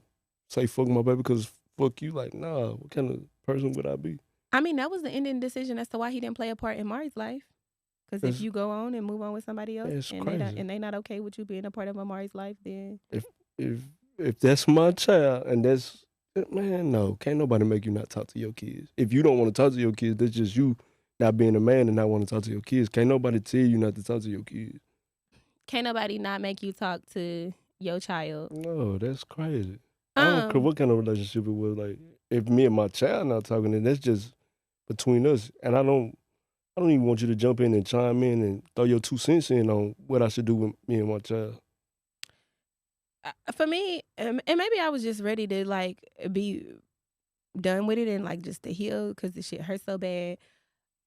say fuck my baby because fuck you? Like, nah, what kind of person would I be? I mean, that was the ending decision as to why he didn't play a part in Mari's life. Because if you go on and move on with somebody else and they not okay with you being a part of Mari's life, then if that's my child and that's, man, no, can't nobody make you not talk to your kids. If you don't want to talk to your kids, that's just you not being a man and not want to talk to your kids. Can't nobody tell you not to talk to your kids. Can't nobody not make you talk to your child. No, that's crazy. I don't care what kind of relationship it was. Like, if me and my child not talking, then that's just between us. And I don't even want you to jump in and chime in and throw your 2 cents in on what I should do with me and my child. For me, and maybe I was just ready to like be done with it and like just to heal, because the shit hurts so bad.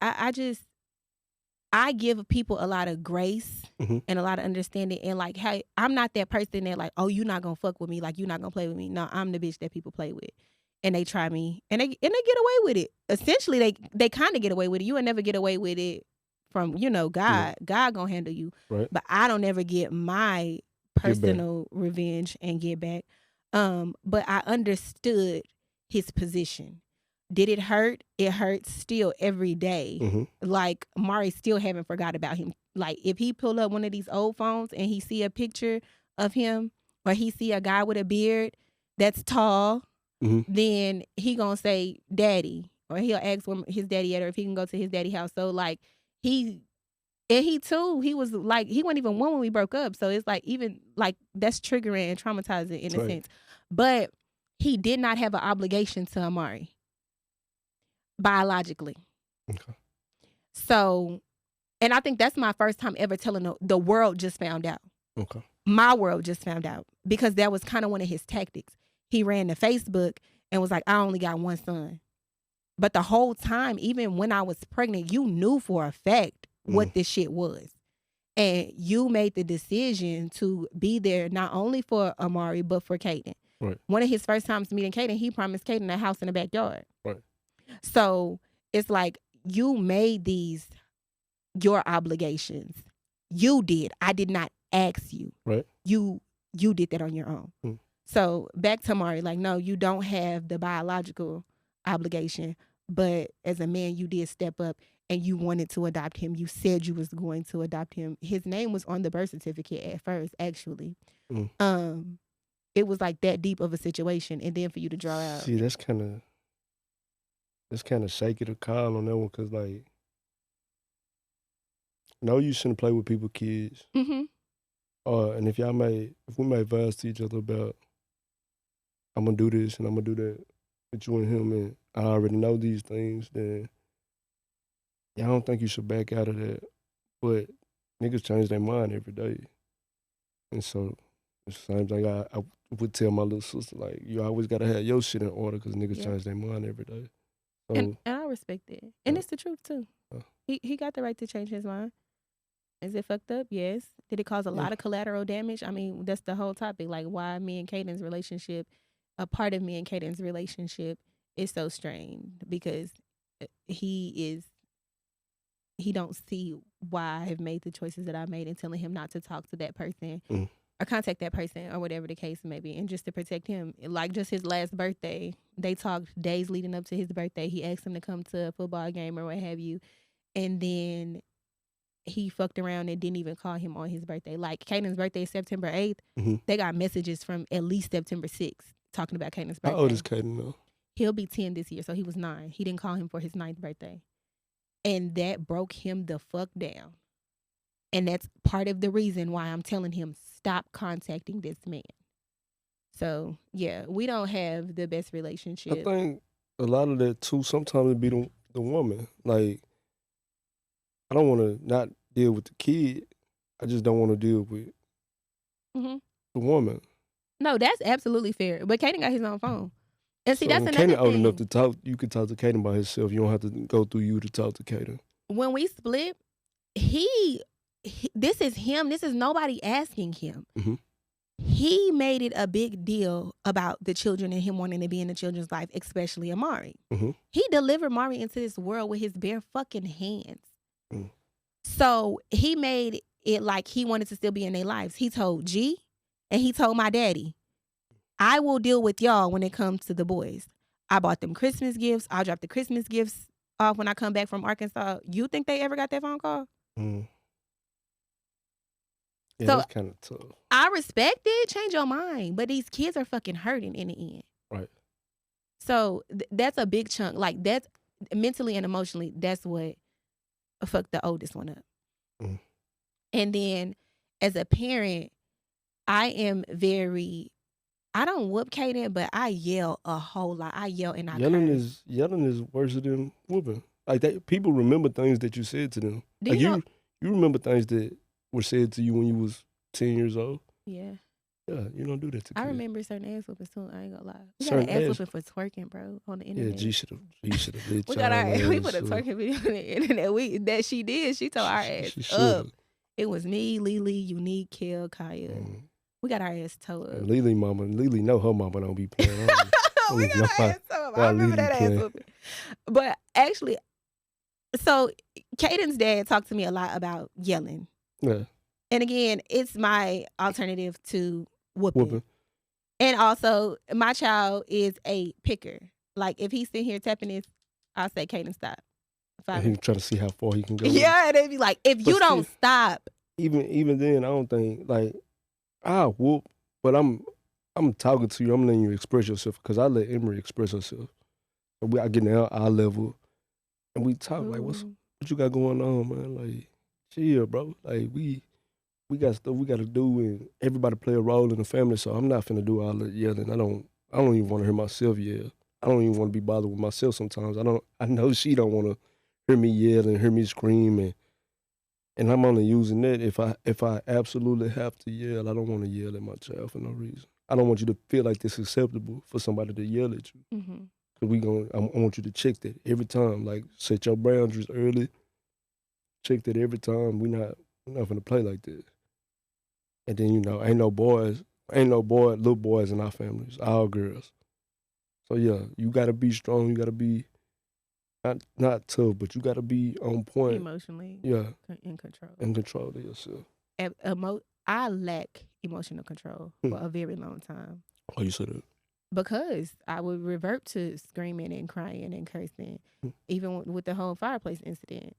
I give people a lot of grace and a lot of understanding, and like, hey, I'm not that person that like, oh, you're not gonna fuck with me, like you're not gonna play with me. No, I'm the bitch that people play with, and they try me, and they get away with it. Essentially, they kind of get away with it. You will never get away with it from God. Yeah. God gonna handle you, right? But I don't ever get my personal revenge and get back. But I understood his position. Did it hurt? It hurts still every day. Like, Mari still haven't forgot about him. Like, if he pull up one of these old phones and he see a picture of him, or he see a guy with a beard that's tall, then he gonna say daddy, or he'll ask where his daddy at, or if he can go to his daddy house. So like, he was like, he wasn't even one when we broke up. So it's like, even like, that's triggering and traumatizing in a sense. But he did not have an obligation to Amari biologically. Okay. So And I think that's my first time ever telling the world just found out. Okay. My world just found out because that was kind of one of his tactics. He ran to Facebook and was like, I only got one son. But the whole time, even when I was pregnant, you knew for a fact what this shit was. And you made the decision to be there not only for Amari, but for Kaden. Right. One of his first times meeting Kaden, he promised Kaden a house in the backyard. Right. So it's like you made these your obligations. You did. I did not ask you. Right. You did that on your own. So back to Amari, like, no, you don't have the biological obligation, but as a man, you did step up and you wanted to adopt him. You said you was going to adopt him. His name was on the birth certificate at first, actually. It was like that deep of a situation, and then for you to draw out. See, that's kind of shaky to call on that one, because, like, no, you shouldn't play with people's kids. Mm-hmm. And if we made vows to each other about, I'm gonna do this and I'm gonna do that with you and him, and I already know these things, then I don't think you should back out of that. But niggas change their mind every day. And so it's the same thing I would tell my little sister, like, you always gotta have your shit in order because niggas change their mind every day. So, and I respect that. And it's the truth too. He got the right to change his mind. Is it fucked up? Yes. Did it cause a lot of collateral damage? I mean, that's the whole topic. Like, why me and Kaden's relationship, a part of me and Kaden's relationship is so strained because he don't see why I have made the choices that I made and telling him not to talk to that person or contact that person or whatever the case may be. And just to protect him, like just his last birthday, they talked days leading up to his birthday. He asked him to come to a football game or what have you. And then he fucked around and didn't even call him on his birthday. Like, Kaden's birthday is September 8th. They got messages from at least September 6th talking about Kaden's birthday. How old is Kaden now? He'll be 10 this year, so he was 9. He didn't call him for his 9th birthday. And that broke him the fuck down. And that's part of the reason why I'm telling him, stop contacting this man. So, yeah, we don't have the best relationship. I think a lot of that, too, sometimes it be the woman. Like, I don't want to not deal with the kid. I just don't want to deal with the woman. No, that's absolutely fair. But Kaden got his own phone. And see, So that's when another Kaden old thing. enough to talk, you can talk to Kaden by himself. You don't have to go through you to talk to Kaden. When we split, he this is him. This is nobody asking him. He made it a big deal about the children and him wanting to be in the children's life, especially Amari. He delivered Mari into this world with his bare fucking hands. So he made it like he wanted to still be in their lives. He told G and he told my daddy, I will deal with y'all when it comes to the boys. I bought them Christmas gifts. I'll drop the Christmas gifts off when I come back from Arkansas. You think they ever got that phone call? Yeah, So, that's kind of tough. I respect it. Change your mind. But these kids are fucking hurting in the end. Right. So that's a big chunk. Like, that's mentally and emotionally, that's what fucked the oldest one up. And then as a parent, I don't whoop Kaden, but I yell a whole lot. I yell and I curse. Yelling is worse than whooping. Like, that, people remember things that you said to them. Do like you know? you remember things that were said to you when you was 10 years old. Yeah. Yeah, you don't do that to kids. I remember certain ass whoopings too. I ain't gonna lie. We got Certain an ass ass- whooping for twerking, bro, on the internet. Yeah, G should have. We got we put a twerking video on the internet. That she did. She tore our ass She up. should. It was me, Lily, Unique, Kel, Kaya. We got our ass tore up. Lily know her mama don't be playing. We got our ass tore up. I remember that ass whooping. But actually, so Kaden's dad talked to me a lot about yelling. Yeah. And again, it's my alternative to whooping. And also, my child is a picker. Like, if he's sitting here tapping his, I'll say, Kaden, stop. And he trying to see how far he can go. Yeah, and they'd be like, if you don't stop. Even then, I don't think, like, I'll whoop, but I'm talking to you. I'm letting you express yourself because I let Emery express herself. So I get in our level, and we talk, like, what you got going on, man? Like, chill, bro. Like, we got stuff we got to do, and everybody play a role in the family, so I'm not finna do all the yelling. I don't even want to hear myself yell. I don't even want to be bothered with myself sometimes. I know she don't want to hear me yell and hear me scream, and And I'm only using that if I absolutely have to yell. I don't want to yell at my child for no reason. I don't want you to feel like this is acceptable for somebody to yell at you. Mm-hmm. Cause I want you to check that every time. Like set your boundaries early. Check that every time. We're not gonna play like this. And then ain't no little boys in our families. All girls. So yeah, you gotta be strong. You gotta be not tough, but you gotta be on point. Emotionally, Yeah, in control. in control of yourself. I lack emotional control for a very long time. Oh, you said that? Because I would revert to screaming and crying and cursing, even with the whole fireplace incident.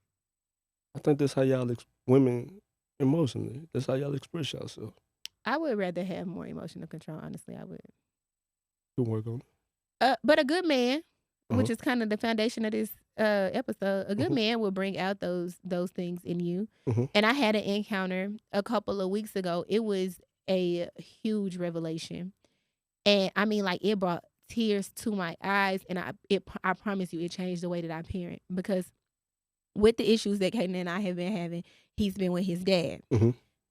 I think that's how y'all women emotionally. That's how y'all express yourself. I would rather have more emotional control. Honestly, I would. You work on it. But a good man, which is kind of the foundation of this episode, a good man will bring out those things in you. And I had an encounter a couple of weeks ago. It was a huge revelation, and I mean, like, it brought tears to my eyes, and I promise you, it changed the way that I parent, because with the issues that Kaden and I have been having, he's been with his dad.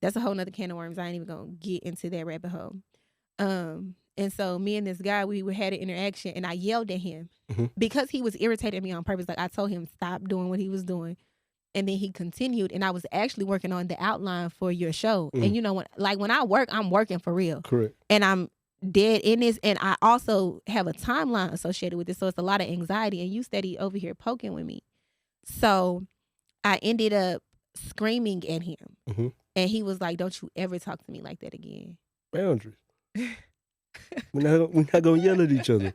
That's a whole nother can of worms. I ain't even gonna get into that rabbit hole. And so me and this guy, we had an interaction, and I yelled at him because he was irritating me on purpose. Like, I told him stop doing what he was doing, and then he continued. And I was actually working on the outline for your show. And when I work, I'm working for real. Correct. And I'm dead in this, and I also have a timeline associated with this, so it's a lot of anxiety. And you steady over here poking with me, so I ended up screaming at him, and he was like, "Don't you ever talk to me like that again." Boundaries. We're not gonna yell at each other.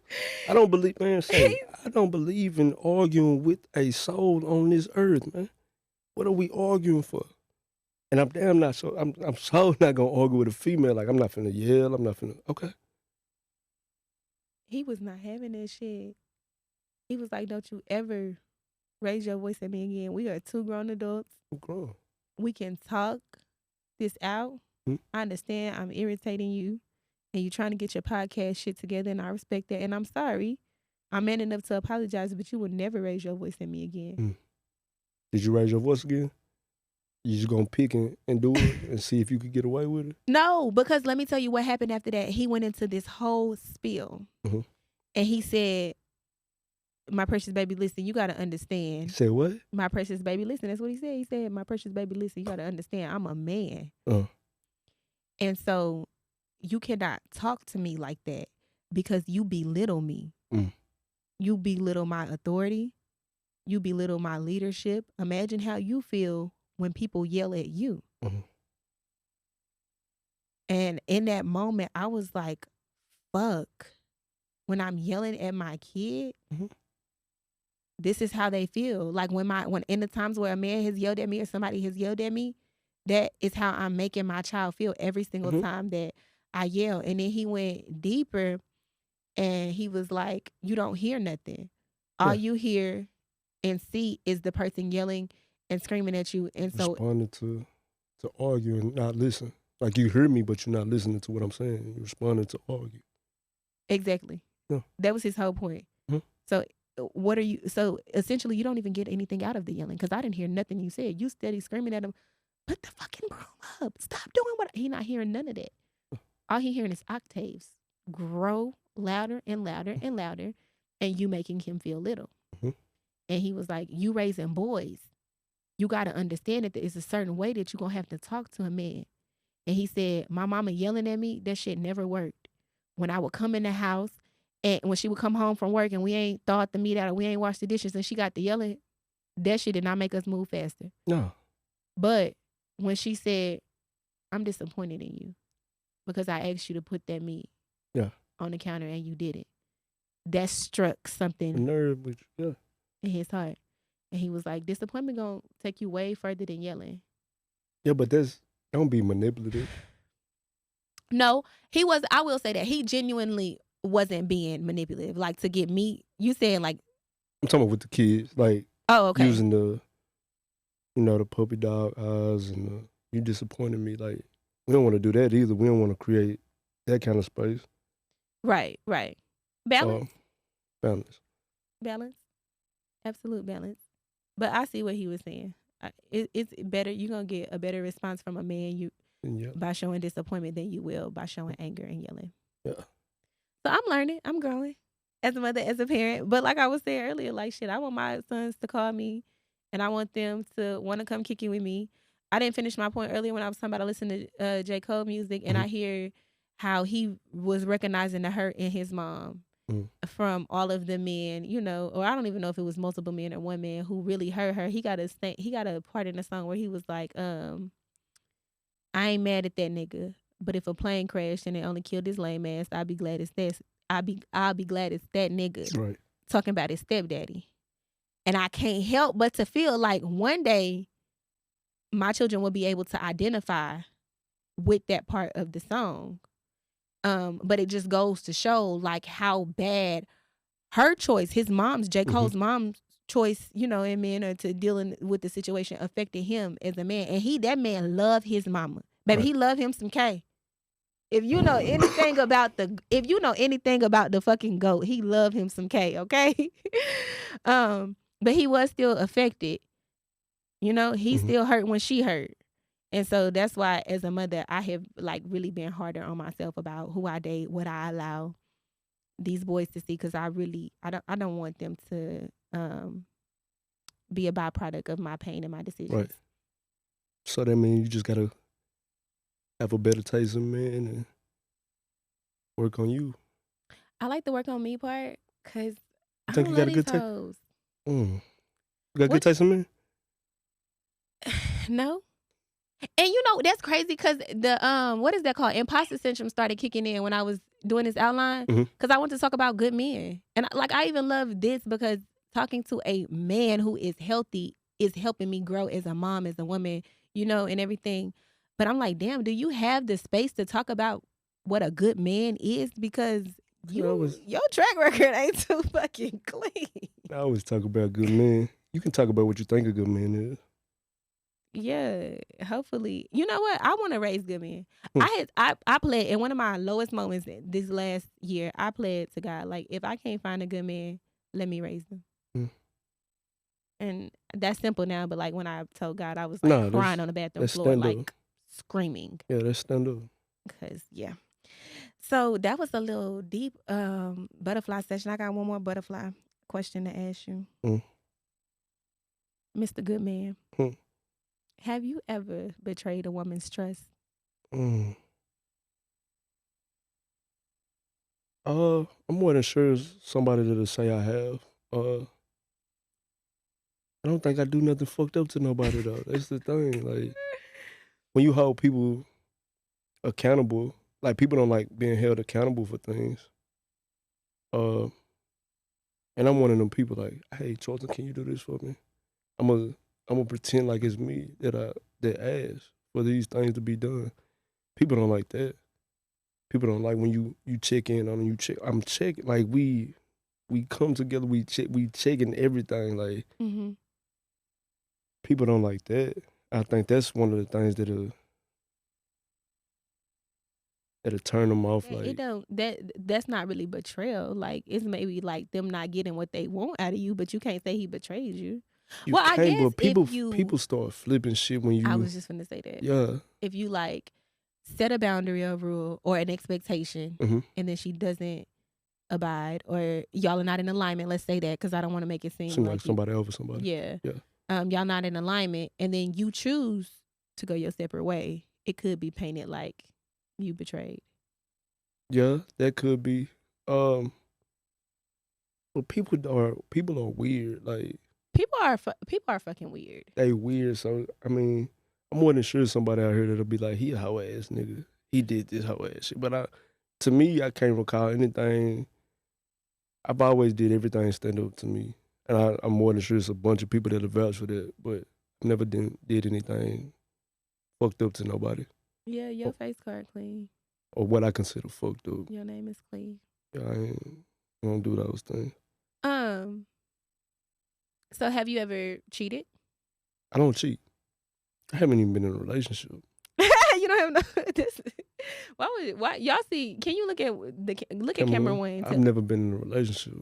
I don't believe in arguing with a soul on this earth, man. What are we arguing for? And I'm damn not so. I'm so not gonna argue with a female. Like, I'm not finna yell. I'm not finna. Okay. He was not having that shit. He was like, "Don't you ever raise your voice at me again. We are 2 grown adults. I'm grown. We can talk this out. I understand I'm irritating you, and you're trying to get your podcast shit together, and I respect that. And I'm sorry. I'm man enough to apologize, but you would never raise your voice at me again." Did you raise your voice again? You just gonna pick and do it and see if you could get away with it? No, because let me tell you what happened after that. He went into this whole spiel, and he said, "My precious baby, listen, you got to understand." He said what? "My precious baby, listen." That's what he said. He said, "My precious baby, listen, you got to understand, I'm a man. And so you cannot talk to me like that because you belittle me. You belittle my authority. You belittle my leadership. Imagine how you feel when people yell at you." And in that moment, I was like, fuck. When I'm yelling at my kid, this is how they feel. Like, when in the times where a man has yelled at me or somebody has yelled at me, that is how I'm making my child feel every single time that I yell. And then he went deeper, and he was like, "You don't hear nothing. All you hear and see is the person yelling and screaming at you." And so responding to argue and not listen. Like, you hear me, but you're not listening to what I'm saying. You're responding to argue. Exactly. Yeah. That was his whole point. So so essentially you don't even get anything out of the yelling, because I didn't hear nothing you said. You steady screaming at him, "Put the fucking broom up. Stop doing what..." He not hearing none of that. All he hearing is octaves grow louder and louder and louder, and you making him feel little. And he was like, "You raising boys. You got to understand that there is a certain way that you're going to have to talk to a man." And he said, "My mama yelling at me, that shit never worked. When I would come in the house, and when she would come home from work and we ain't thawed the meat out or we ain't washed the dishes and she got to yelling, that shit did not make us move faster. No. But when she said, 'I'm disappointed in you because I asked you to put that meat on the counter and you didn't,' that struck something in his heart. And he was like, disappointment gonna take you way further than yelling." Yeah, but don't be manipulative. No, I will say that he genuinely wasn't being manipulative. Like, to get me, you saying like... I'm talking about with the kids, like, oh, okay, using the puppy dog eyes and you disappointed me. Like, we don't want to do that either. We don't want to create that kind of space. Right. Balance. Balance. Balance. Absolute balance. But I see what he was saying. It's better. You're gonna get a better response from a man Yeah. by showing disappointment than you will by showing anger and yelling. Yeah. So I'm learning. I'm growing as a mother, as a parent. But like I was saying earlier, like shit, I want my sons to call me, and I want them to want to come kick it with me. I didn't finish my point earlier when I was talking about I listen to J. Cole music, and I hear how he was recognizing the hurt in his mom from all of the men, you know, or I don't even know if it was multiple men or one man who really hurt her. He got a part in the song where he was like, I ain't mad at that nigga, but if a plane crashed and it only killed his lame ass, I'll be glad it's that nigga. Right. Talking about his stepdaddy. And I can't help but to feel like one day my children will be able to identify with that part of the song. But it just goes to show like how bad her choice, his mom's, J. Cole's mom's choice, you know, in men or to dealing with the situation affected him as a man. And that man loved his mama. Baby, he loved him some K. If you know anything about the fucking GOAT, he loved him some K, okay? But he was still affected. You know, he still hurt when she hurt. And so that's why as a mother, I have like really been harder on myself about who I date, what I allow these boys to see, because I don't want them to be a byproduct of my pain and my decisions. Right. So that means you just gotta have a better taste in men and work on you. I like the work on me part because I think don't you love got a these good hoes. You got good taste in men? No. And you know, that's crazy because the what is that called? Imposter syndrome started kicking in when I was doing this outline, because I want to talk about good men. And I even love this because talking to a man who is healthy is helping me grow as a mom, as a woman, you know, and everything. But I'm like, damn, do you have the space to talk about what a good man is? Because your track record ain't too fucking clean. I always talk about good men. You can talk about what you think a good man is. Yeah, hopefully. You know what? I want to raise good men. I played in one of my lowest moments this last year. I played to God, like, if I can't find a good man, let me raise them. And that's simple now, but like when I told God, I was like crying on the bathroom floor, like screaming. Yeah, that's stand up. Because so that was a little deep butterfly session. I got one more butterfly question to ask you, Mr. Goodman. Have you ever betrayed a woman's trust? I'm more than sure somebody that'll say I have. I don't think I do nothing fucked up to nobody though. That's the thing. Like when you hold people accountable, like people don't like being held accountable for things. And I'm one of them people like, hey, Charlton, can you do this for me? I'm gonna pretend like it's me that asked for these things to be done. People don't like that. People don't like when you check in on them. I'm checking, like we come together. We checking everything. Like people don't like that. I think that's one of the things that'll turn them off. Yeah, like it don't that's not really betrayal. Like it's maybe like them not getting what they want out of you, but you can't say he betrayed you. I guess but people start flipping shit when you. I was just gonna say that. Yeah. If you like set a boundary, a rule, or an expectation, and then she doesn't abide, or y'all are not in alignment. Let's say that because I don't want to make it seem like somebody over somebody. Yeah. Y'all not in alignment, and then you choose to go your separate way. It could be painted like you betrayed. Yeah, that could be. But people are weird. Like people are fucking weird. They weird. So I mean, I'm more than sure somebody out here that'll be like, he a hoe ass nigga. He did this hoe ass shit. But to me, I can't recall anything. I've always did everything stand up to me, and I'm more than sure it's a bunch of people that'll vouch for that. But I never did anything fucked up to nobody. Yeah, your face card clean. Or what I consider fucked up. Your name is clean. Yeah, I don't do those things. So have you ever cheated? I don't cheat. I haven't even been in a relationship. You don't have this. Why y'all see? Can you look at camera one? I've never been in a relationship.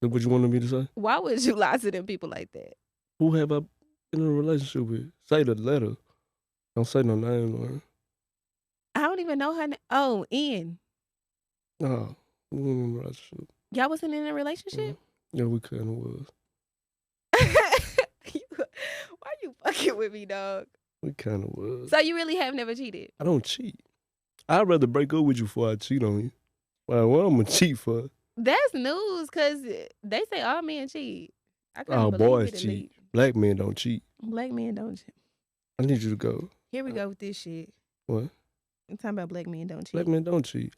Is what you wanted me to say? Why would you lie to them people like that? Who have I been in a relationship with? Say the letter. Don't say no name, man. I don't even know her. Oh, Ian. Nah, we weren't in a relationship. Y'all wasn't in a relationship? Yeah, we kind of was. Why you fucking with me, dog? We kind of was. So you really have never cheated? I don't cheat. I'd rather break up with you before I cheat on you. Well, what I'm gonna cheat for? That's news, cause they say all men cheat. I couldn't All believe boys it, cheat. Elite. Black men don't cheat. Black men don't cheat. I need you to go. Here we go with this shit. What? I'm talking about black men don't cheat. Black men don't cheat.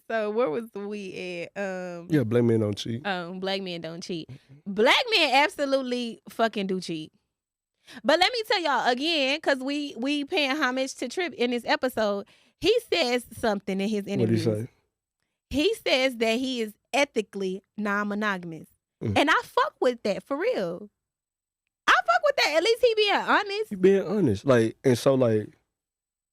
So where was we at? Yeah, black men don't cheat. Black men don't cheat. Black men absolutely fucking do cheat. But let me tell y'all again, because we paying homage to Tripp in this episode. He says something in his interview. What did he say? He says that he is ethically non-monogamous. Mm. And I fuck with that, for real. I fuck with that. At least he being honest. You being honest. Like, and so, like,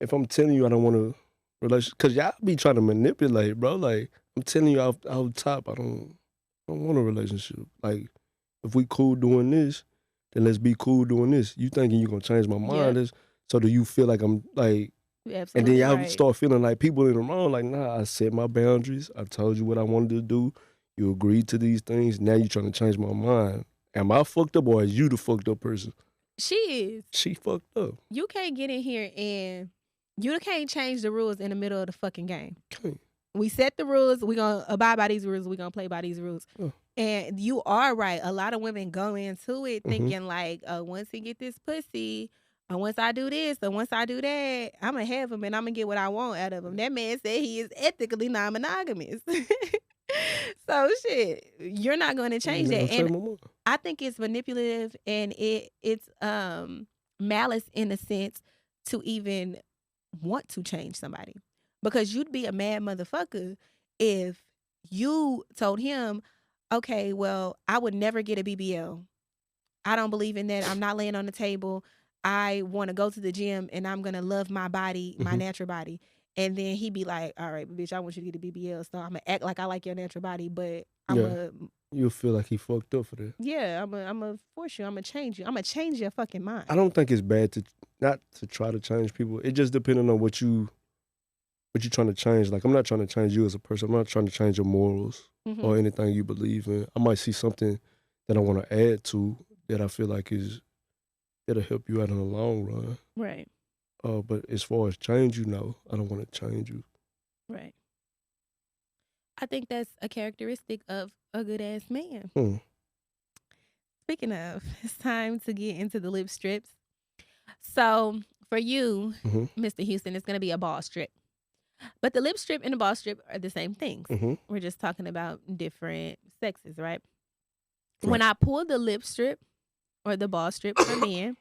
if I'm telling you I don't want a relationship, because y'all be trying to manipulate, bro. Like, I'm telling you off the top, I don't want a relationship. Like, if we cool doing this, then let's be cool doing this. You thinking you gonna change my mind? Yeah. So do you feel like I'm like, Absolutely and then y'all right. start feeling like people in the wrong, like, nah, I set my boundaries. I told you what I wanted to do. You agreed to these things. Now you trying to change my mind. Am I fucked up or is you the fucked up person? She is. She fucked up. You can't get in here and you can't change the rules in the middle of the fucking game. Okay. We set the rules. We're going to abide by these rules. We're going to play by these rules. Oh. And you are right. A lot of women go into it thinking like, once he get this pussy, or once I do this, or once I do that, I'm going to have him and I'm going to get what I want out of him. That man said he is ethically non-monogamous. So shit, you're not going to change that. And I think it's manipulative and it's malice in a sense to even want to change somebody. Because you'd be a mad motherfucker if you told him, okay, well, I would never get a BBL. I don't believe in that. I'm not laying on the table. I want to go to the gym and I'm going to love my body, my natural body. And then he'd be like, all right, bitch, I want you to get a BBL. So I'm going to act like I like your natural body, but I'm going to... You'll feel like he fucked up for that. Yeah, I'm going to force you. I'm going to change you. I'm going to change your fucking mind. I don't think it's bad not to try to change people. It just depending on what you're trying to change. Like, I'm not trying to change you as a person. I'm not trying to change your morals or anything you believe in. I might see something that I want to add to that I feel like it'll help you out in the long run. Right. But as far as change you, no, I don't want to change you. Right. I think that's a characteristic of a good-ass man. Speaking of, it's time to get into the lip strips. So, for you, Mr. Houston, it's going to be a ball strip. But the lip strip and the ball strip are the same things. We're just talking about different sexes, right? When I pull the lip strip or the ball strip for men,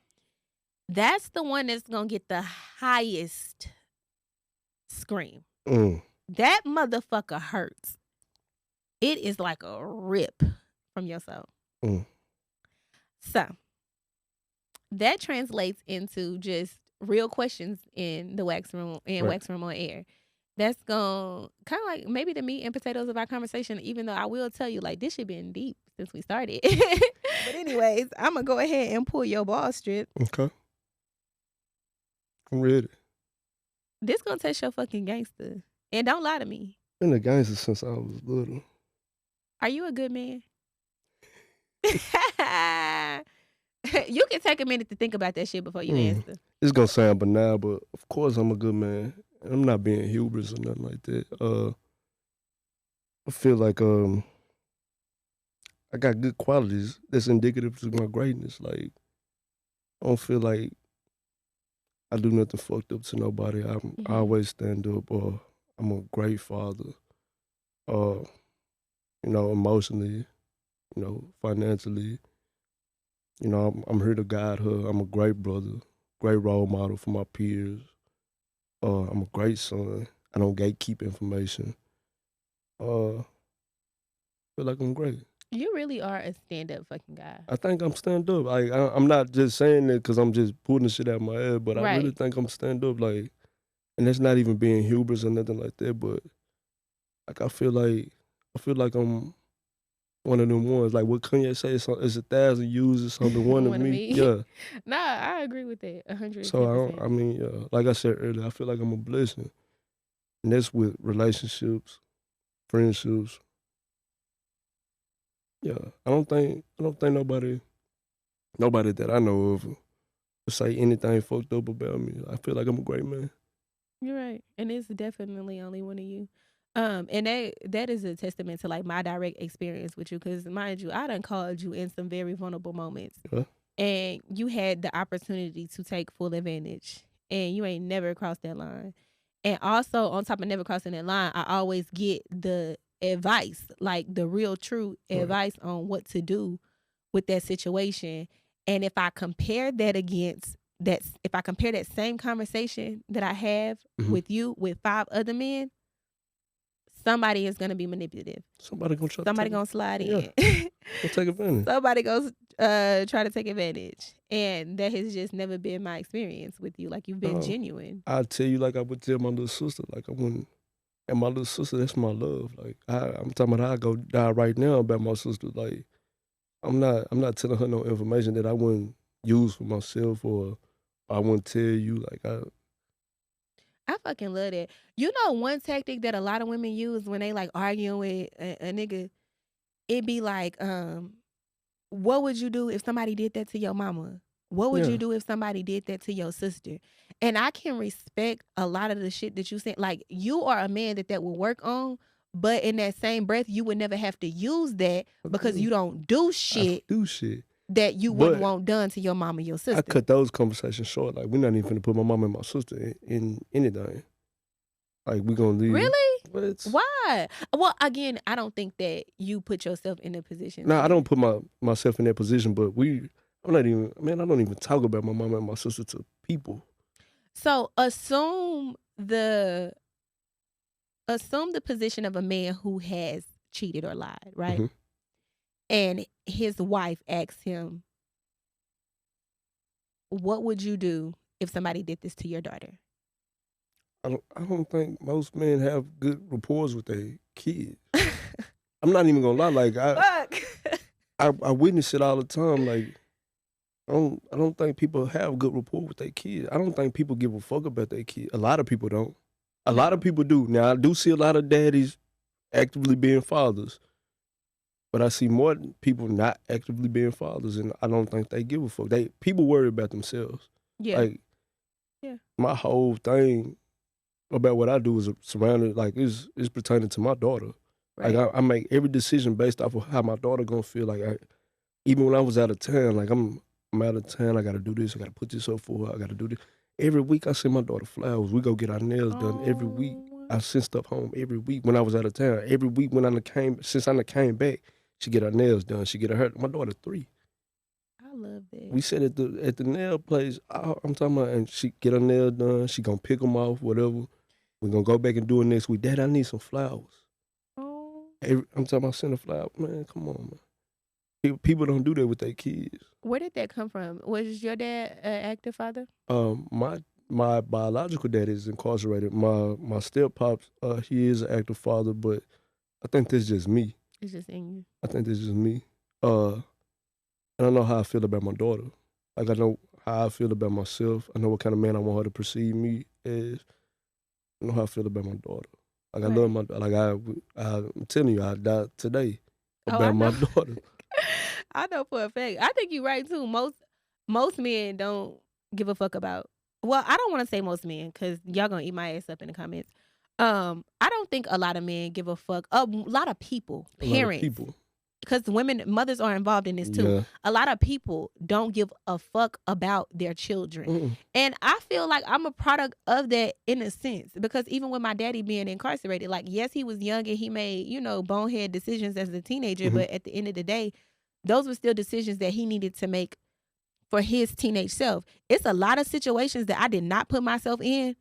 that's the one that's going to get the highest scream. That motherfucker hurts. It is like a rip from your soul. So, that translates into just real questions in the wax room and wax room on air. That's going to kind of like maybe the meat and potatoes of our conversation, even though I will tell you, like, this shit been deep since we started. But anyways, I'm going to go ahead and pull your ball strip. Okay. I'm ready. This going to test your fucking gangster. And don't lie to me. Been a gangster since I was little. Are you a good man? You can take a minute to think about that shit before you answer. It's going to sound banal, but of course I'm a good man. I'm not being hubris or nothing like that. I feel like I got good qualities that's indicative to my greatness. Like, I don't feel like I do nothing fucked up to nobody. I always stand up. I'm a great father. Emotionally, financially. I'm here to guide her. I'm a great brother, great role model for my peers. I'm a great son. I don't gatekeep information. Feel like I'm great. You really are a stand-up fucking guy. I think I'm stand-up. Like, I'm not just saying it because I'm just pulling shit out of my head, but I really think I'm stand-up. Like, and that's not even being hubris or nothing like that, but like I feel like I'm one of them ones. Like what Kanye say, it's 1,000 users on the one of me. Yeah. Nah, I agree with that 110%. So I mean, like I said earlier, I feel like I'm a blessing, and that's with relationships, friendships. Yeah, I don't think nobody that I know of would say anything fucked up about me. I feel like I'm a great man. You're right, and it's definitely only one of you. And that is a testament to like my direct experience with you, because mind you, I done called you in some very vulnerable moments, and you had the opportunity to take full advantage, and you ain't never crossed that line. And also, on top of never crossing that line, I always get the advice, like the real, true advice on what to do with that situation. And if I compare that against if I compare that same conversation that I have with you with 5 other men, somebody is gonna be manipulative. Somebody gonna slide in. Go take advantage. Somebody goes try to take advantage, and that has just never been my experience with you. Like, you've been genuine. I tell you, like I would tell my little sister, like I wouldn't. And my little sister, that's my love. Like I'm talking about, I go die right now about my sister. Like I'm not telling her no information that I wouldn't use for myself, or I wouldn't tell you. Like I fucking love that. You know, one tactic that a lot of women use when they like arguing with a nigga, it be like, what would you do if somebody did that to your mama? What would you do if somebody did that to your sister? And I can respect a lot of the shit that you said. Like, you are a man that will work on, but in that same breath, you would never have to use that because you don't do shit. That you wouldn't want done to your mama, your sister. I cut those conversations short. Like, we're not even finna put my mama and my sister in anything. Like, we gonna leave. Really? What? Why? Well, again, I don't think that you put yourself in a position. No, I don't put myself in that position, but I don't even talk about my mama and my sister to people. So assume the position of a man who has cheated or lied, right? Mm-hmm. And his wife asks him, what would you do if somebody did this to your daughter? I don't think most men have good rapport with their kids. I'm not even gonna lie. Like I witness it all the time. Like I don't think people have good rapport with their kids. I don't think people give a fuck about their kids. A lot of people don't. A lot of people do. Now I do see a lot of daddies actively being fathers, but I see more people not actively being fathers, and I don't think they give a fuck. People worry about themselves. Yeah. Like, my whole thing about what I do is surrounded, like, is pertaining to my daughter. Right. Like, I make every decision based off of how my daughter gonna feel. Like, even when I was out of town, like, I'm out of town, I gotta do this, I gotta put this up for her, I gotta do this. Every week I send my daughter flowers. We go get our nails done every week. I send stuff home every week when I was out of town. Every week since I came back, she get her nails done. She get her hair. My daughter 3. I love that. We said at the nail place, I'm talking about, and she get her nails done. She gonna pick them off, whatever. We're gonna go back and do it next week. Dad, I need some flowers. Oh. I'm talking about sending flowers. Man, come on, man. People don't do that with their kids. Where did that come from? Was your dad an active father? My biological dad is incarcerated. My step pops, he is an active father, but I think this is just me. It's just in you. I think this is just me. And I know how I feel about my daughter. Like, I know how I feel about myself. I know what kind of man I want her to perceive me as. I know how I feel about my daughter. Like, right. I love my, like, I'm telling you, I died today about my daughter. I know for a fact. I think you're right too. Most men don't give a fuck about. Well, I don't want to say most men, because y'all gonna eat my ass up in the comments. I don't think a lot of men give a fuck. A lot of people, parents, because mothers are involved in this too. Yeah. A lot of people don't give a fuck about their children. Mm-mm. And I feel like I'm a product of that in a sense, because even with my daddy being incarcerated, like, yes, he was young and he made, bonehead decisions as a teenager, but at the end of the day, those were still decisions that he needed to make for his teenage self. It's a lot of situations that I did not put myself in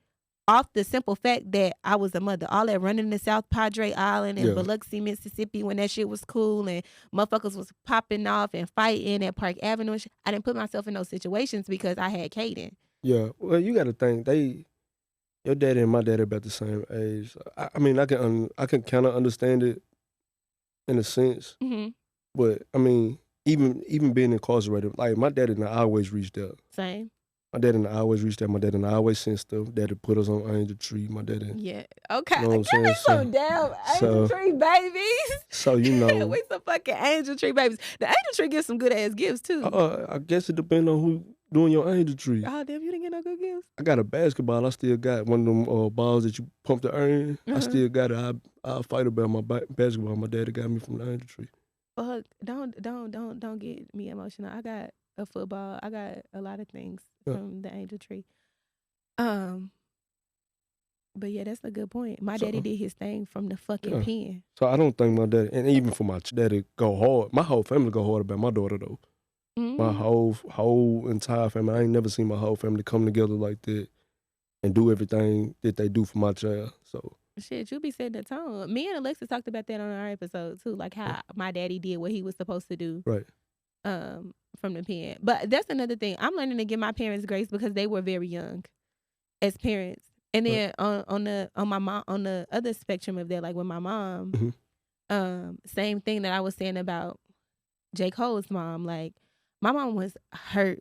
off the simple fact that I was a mother. All that running to South Padre Island and Biloxi, Mississippi when that shit was cool and motherfuckers was popping off and fighting at Park Avenue. I didn't put myself in those situations because I had Caden. Yeah, well, you got to think your daddy and my daddy about the same age. I mean, I can kind of understand it in a sense. Mm-hmm. But I mean, even being incarcerated, like my daddy and I always reached out. Same. My daddy and I always reached out. My daddy and I always sent stuff. Daddy put us on Angel Tree. My daddy. Yeah. Okay. You know what I'm Give saying? me some damn Angel Tree babies. So you know, we some fucking Angel Tree babies. The Angel Tree gives some good ass gifts too. I guess it depends on who doing your Angel Tree. Oh damn, you didn't get no good gifts. I got a basketball. I still got one of them balls that you pump the air in. I still got it. I'll fight about my basketball. My daddy got me from the Angel Tree. Fuck, don't get me emotional. I got a football. I got a lot of things from the Angel Tree. But yeah, that's a good point. My daddy did his thing from the fucking pen. So I don't think my daddy, and even for my daddy, go hard. My whole family go hard about my daughter though. My whole entire family. I ain't never seen my whole family come together like that and do everything that they do for my child. So shit, you be setting the tone. Me and Alexis talked about that on our episode too, like how my daddy did what he was supposed to do. Right. From the pen. But that's another thing. I'm learning to give my parents grace because they were very young as parents. And then on the other spectrum of that, like with my mom, same thing that I was saying about J. Cole's mom. Like my mom was hurt.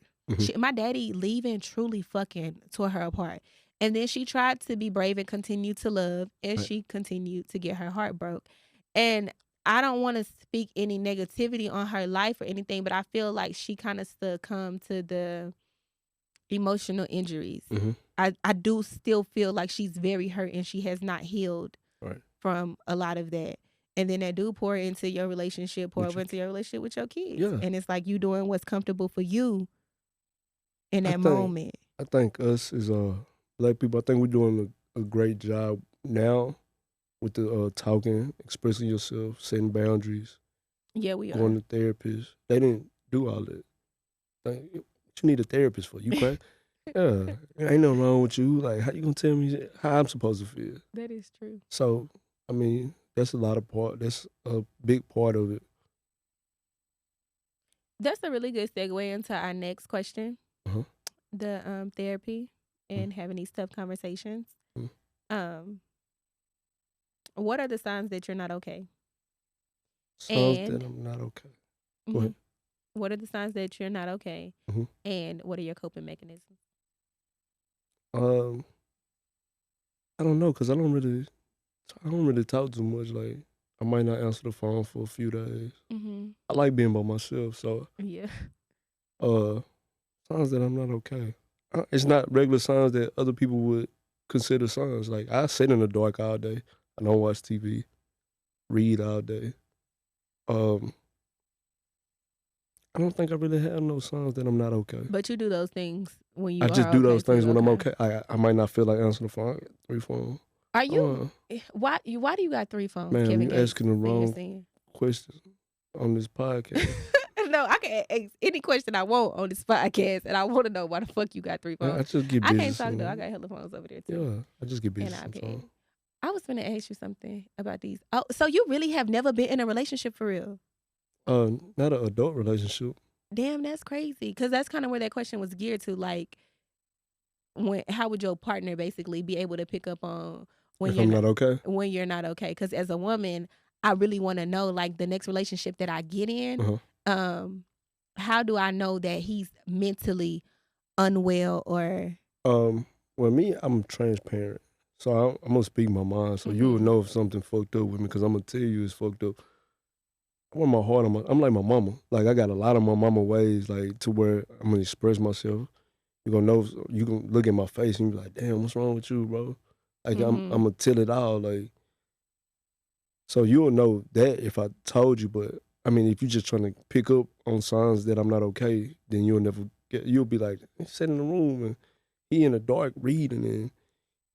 My daddy leaving truly fucking tore her apart. And then she tried to be brave and continue to love, and she continued to get her heart broke. And I don't want to speak any negativity on her life or anything, but I feel like she kind of succumbed to the emotional injuries. I do still feel like she's very hurt and she has not healed from a lot of that. And then that do pour into your relationship, pour over into your relationship with your kids. Yeah. And it's like you doing what's comfortable for you in that moment. I think us as Black people, I think we're doing a great job now with the talking, expressing yourself, setting boundaries. Yeah, we are. Going to therapists. They didn't do all that. Like, what you need a therapist for? You crack? Yeah, ain't nothing wrong with you. Like, how you gonna tell me how I'm supposed to feel? That is true. So, I mean, that's that's a big part of it. That's a really good segue into our next question. The therapy and having these tough conversations. What are the signs that you're not okay? Signs that I'm not okay. Go ahead. What are the signs that you're not okay? And what are your coping mechanisms? I don't know, cause I don't really talk too much. Like, I might not answer the phone for a few days. I like being by myself, so yeah. Signs that I'm not okay. It's not regular signs that other people would consider signs. Like, I sit in the dark all day. I don't watch TV, read all day. I don't think I really have no signs that I'm not okay. But you do those things when you I just do those things when I'm okay. I might not feel like answering the phone. I got 3 phones. Are you? Why do you got 3 phones? Man, Kevin you're asking the wrong questions on this podcast. No, I can ask any question I want on this podcast, and I want to know why the fuck you got 3 phones. I just get busy. I can't talk though. I got hella phones over there too. Yeah, I just get busy sometimes. I was gonna ask you something about these. Oh, so you really have never been in a relationship for real? Not an adult relationship. Damn, that's crazy. Because that's kind of where that question was geared to. Like, how would your partner basically be able to pick up on when you're not okay? When you're not okay? Because as a woman, I really want to know, like, the next relationship that I get in, how do I know that he's mentally unwell or? Well, me, I'm transparent, so I'm gonna speak my mind. So you will know if something fucked up with me, because I'm gonna tell you it's fucked up. I want my heart I'm like my mama. Like, I got a lot of my mama ways, like, to where I'm gonna express myself. You gonna know, you gonna look at my face and be like, damn, what's wrong with you, bro? Like, I'm gonna tell it all. Like, so you'll know that if I told you. But I mean, if you're just trying to pick up on signs that I'm not okay, then you'll be like, he sat in the room and he in the dark reading, and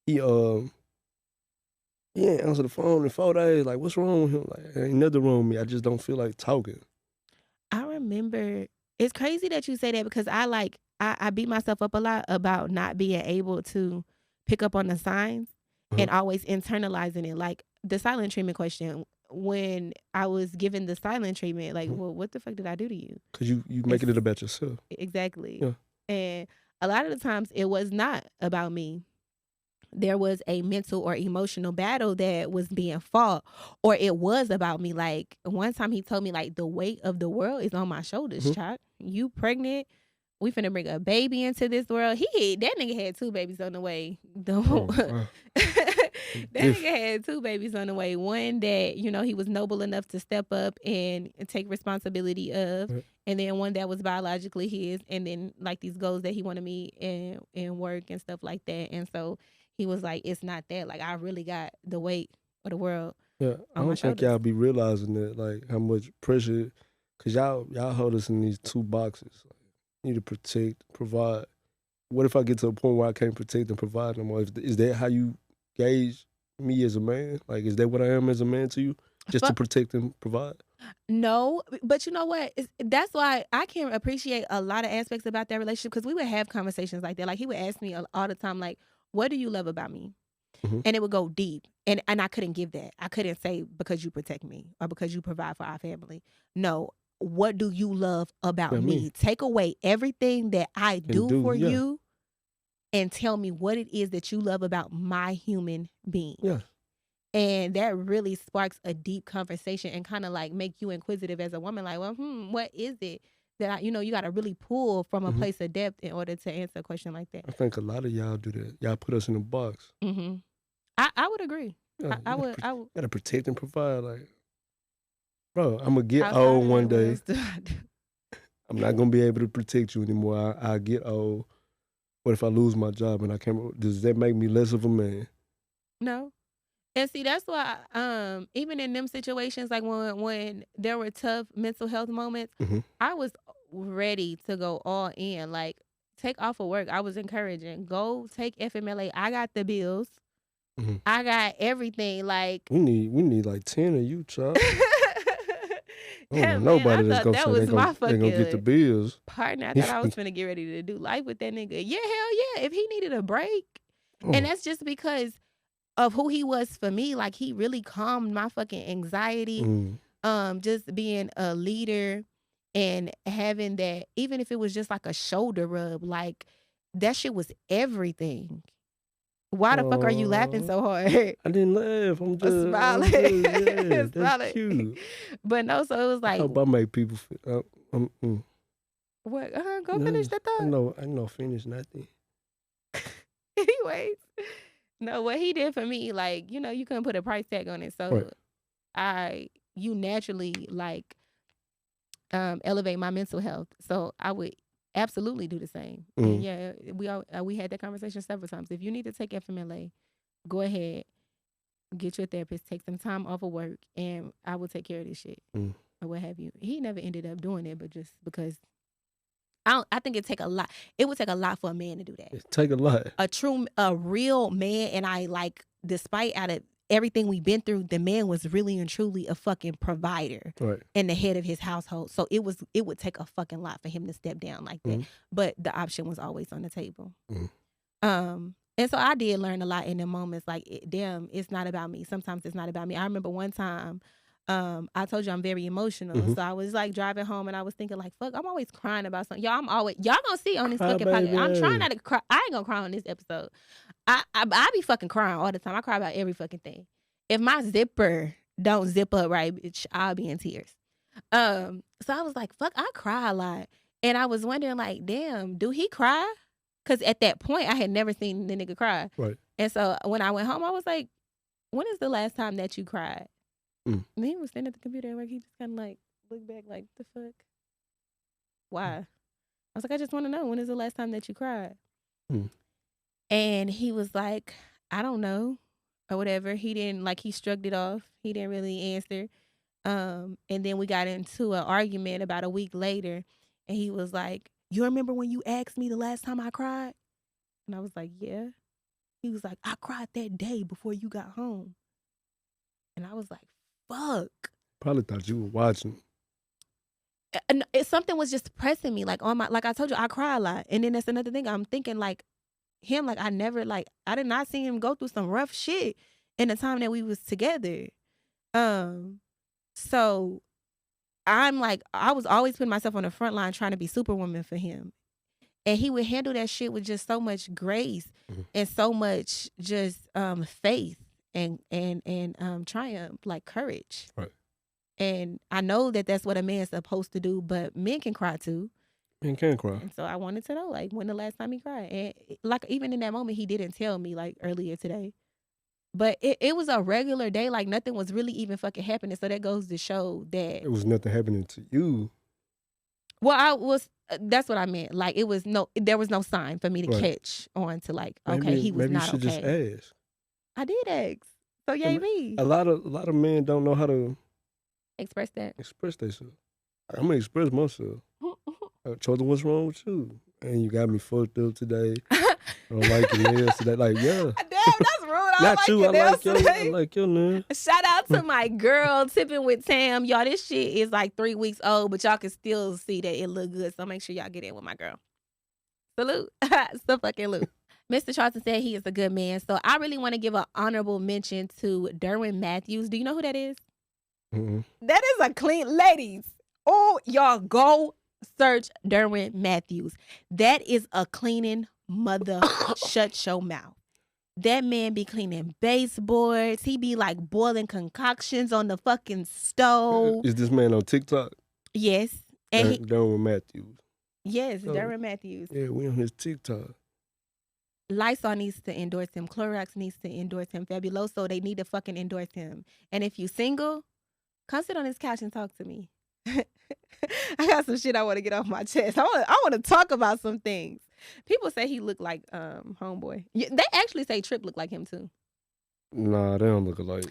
he ain't answer the phone in 4 days. Like, what's wrong with him? Like, ain't nothing wrong with me. I just don't feel like talking. I remember, it's crazy that you say that, because I beat myself up a lot about not being able to pick up on the signs and always internalizing it. Like the silent treatment question, when I was given the silent treatment, like, well, what the fuck did I do to you? Because you making it about yourself. Exactly. Yeah. And a lot of the times it was not about me. there was a mental or emotional battle that was being fought, or it was about me. Like one time he told me like the weight of the world is on my shoulders, Choc. You pregnant? We finna bring a baby into this world. That nigga had 2 babies on the way. That nigga had 2 babies on the way. One that, you know, he was noble enough to step up and take responsibility of. And then one that was biologically his. And then like these goals that he wanted me and work and stuff like that. And so he was like, it's not that. Like I really got the weight of the world. Yeah, I don't think y'all be realizing that, like how much pressure, cause y'all hold us in these 2 boxes. Like, need to protect, provide. What if I get to a point where I can't protect and provide no more? Is that how you gauge me as a man? Like, is that what I am as a man to you? Just to protect and provide? No, but you know what? That's why I can appreciate a lot of aspects about that relationship, because we would have conversations like that. Like he would ask me all the time, like, what do you love about me? And it would go deep. And I couldn't give that. I couldn't say because you protect me or because you provide for our family. No. What do you love about me? Take away everything that I do for you and tell me what it is that you love about my human being. Yeah. And that really sparks a deep conversation and kind of like make you inquisitive as a woman. Like, well, what is it that you got to really pull from a place of depth in order to answer a question like that? I think a lot of y'all do that. Y'all put us in a box. I would agree. Yeah, I would. Gotta protect and provide. Like, bro, I'm gonna get old one day. I'm not gonna be able to protect you anymore. I get old. What if I lose my job and I can't? Does that make me less of a man? No. And see, that's why even in them situations, like when there were tough mental health moments, I was ready to go all in. Like, take off of work. I was encouraging. Go take FMLA. I got the bills. I got everything. Like, we need like 10 of you, Choc. Yeah, nobody man, I that's thought gonna that was my fucking get the bills. partner. I thought I was finna get ready to do life with that nigga. Yeah, hell yeah. If he needed a break. And that's just because of who he was for me. Like, he really calmed my fucking anxiety. Just being a leader and having that, even if it was just like a shoulder rub, like that shit was everything. Why the fuck are you laughing so hard? I didn't laugh. I'm just smiling. Yeah, that's Smiling. cute. But no, so it was like, I hope I make people feel. what? Go finish that thought. I know. Finish nothing. Anyways, no, what he did for me, like, you couldn't put a price tag on it. So you naturally like elevate my mental health. So I would absolutely do the same. And yeah, we had that conversation several times. If you need to take FMLA, go ahead, get your therapist, take some time off of work, and I will take care of this shit or what have you. He never ended up doing it, but just because I think it would take a lot for a man to do that. It take a lot. A real man, and I like, despite out of everything we've been through, the man was really and truly a fucking provider and the head of his household. So it would take a fucking lot for him to step down like that. But the option was always on the table. And so I did learn a lot in the moments. Like, damn, it's not about me. Sometimes it's not about me. I remember one time, I told you I'm very emotional. So I was like driving home and I was thinking like, fuck, I'm always crying about something. Y'all gonna see on this fucking podcast. I'm trying not to cry. I ain't gonna cry on this episode. I be fucking crying all the time. I cry about every fucking thing. If my zipper don't zip up right, bitch, I'll be in tears. So I was like, fuck, I cry a lot. And I was wondering like, damn, do he cry? Because at that point, I had never seen the nigga cry. Right. And so when I went home, I was like, when is the last time that you cried? And he was standing at the computer and he just kind of like looked back like, the fuck? Why? I was like, I just want to know, when is the last time that you cried? And he was like, I don't know, or whatever. He didn't, like, he shrugged it off. He didn't really answer. And then we got into an argument about a week later. And he was like, you remember when you asked me the last time I cried? And I was like, yeah. He was like, I cried that day before you got home. And I was like, fuck. Probably thought you were watching. And something was just pressing me, like like I told you, I cry a lot. And then that's another thing. I'm thinking like him, like I did not see him go through some rough shit in the time that we was together. So I'm like, I was always putting myself on the front line trying to be superwoman for him. And he would handle that shit with just so much grace and so much just faith and triumph, like courage. Right. And I know that that's what a man's supposed to do, but men can cry too. Men can cry. And so I wanted to know, like, when the last time he cried. And like, even in that moment, he didn't tell me, like, earlier today. But it was a regular day. Like, nothing was really even fucking happening. So that goes to show that. It was nothing happening to you. Well, that's what I meant. Like, there was no sign for me to catch on to, like, okay, he was not okay. Maybe you should just ask. I did ask. So yay me. A lot of men don't know how to express themselves. I'm gonna express myself. Charlton, what's wrong with you? And you got me fucked up today. I don't like your nails today. Like, yeah. Damn, that's rude. Not you. I like your nails. Shout out to my girl tipping with Tam. Y'all, this shit is like 3 weeks old, but y'all can still see that it look good. So make sure y'all get in with my girl. Salute. So fucking loot. Mr. Charlton said he is a good man. So I really want to give an honorable mention to Derwin Matthews. Do you know who that is? Mm-hmm. That is a clean, ladies. Oh, y'all go search Derwin Matthews. That is a cleaning mother. Shut your mouth. That man be cleaning baseboards. He be like boiling concoctions on the fucking stove. Is this man on TikTok? Yes. And Derwin Matthews. Yes, Derwin Matthews. Yeah, we on his TikTok. Lysol needs to endorse him. Clorox needs to endorse him. Fabuloso, they need to fucking endorse him. And if you single, come sit on this couch and talk to me. I got some shit I want to get off my chest. I want to talk about some things. People say he looked like homeboy. Yeah, they actually say Tripp looked like him too. Nah, they don't look alike.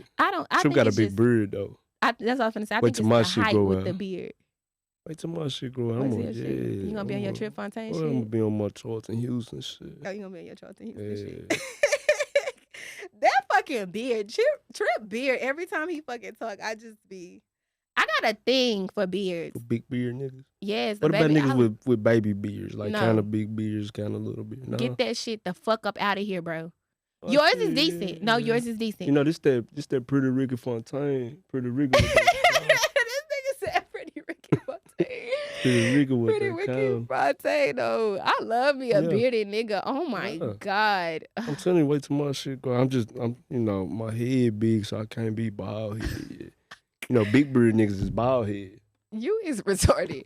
Tripp got a big beard though. That's what I was finna say. I Wait think till it's my the shit height grow with out. the beard. Wait till my shit grow out. You gonna be on your Tripp Fontane shit? I'm gonna be on my Charlton Houston shit. Oh, you gonna be on your Charlton Houston shit? That fucking beard, Tripp beard. Every time he fucking talk, I got a thing for beards. For big beard niggas? Yes. What about niggas with baby beards? Like No. kind of big beards, kind of little beard? No? Get that shit the fuck up out of here, bro. Oh, yours shit, is decent. yeah. No, yours is decent. You know, this that Pretty Ricky Fontane. Pretty Ricky. This nigga said Pretty Ricky Fontane. Pretty Ricky with Pretty that Ricky count. Fontane, though. I love me a bearded nigga. Oh my God. I'm telling you, wait till my shit go. I'm you know, my head big, so I can't be bald head yet. You know, big beard niggas is bald head. You is retarded.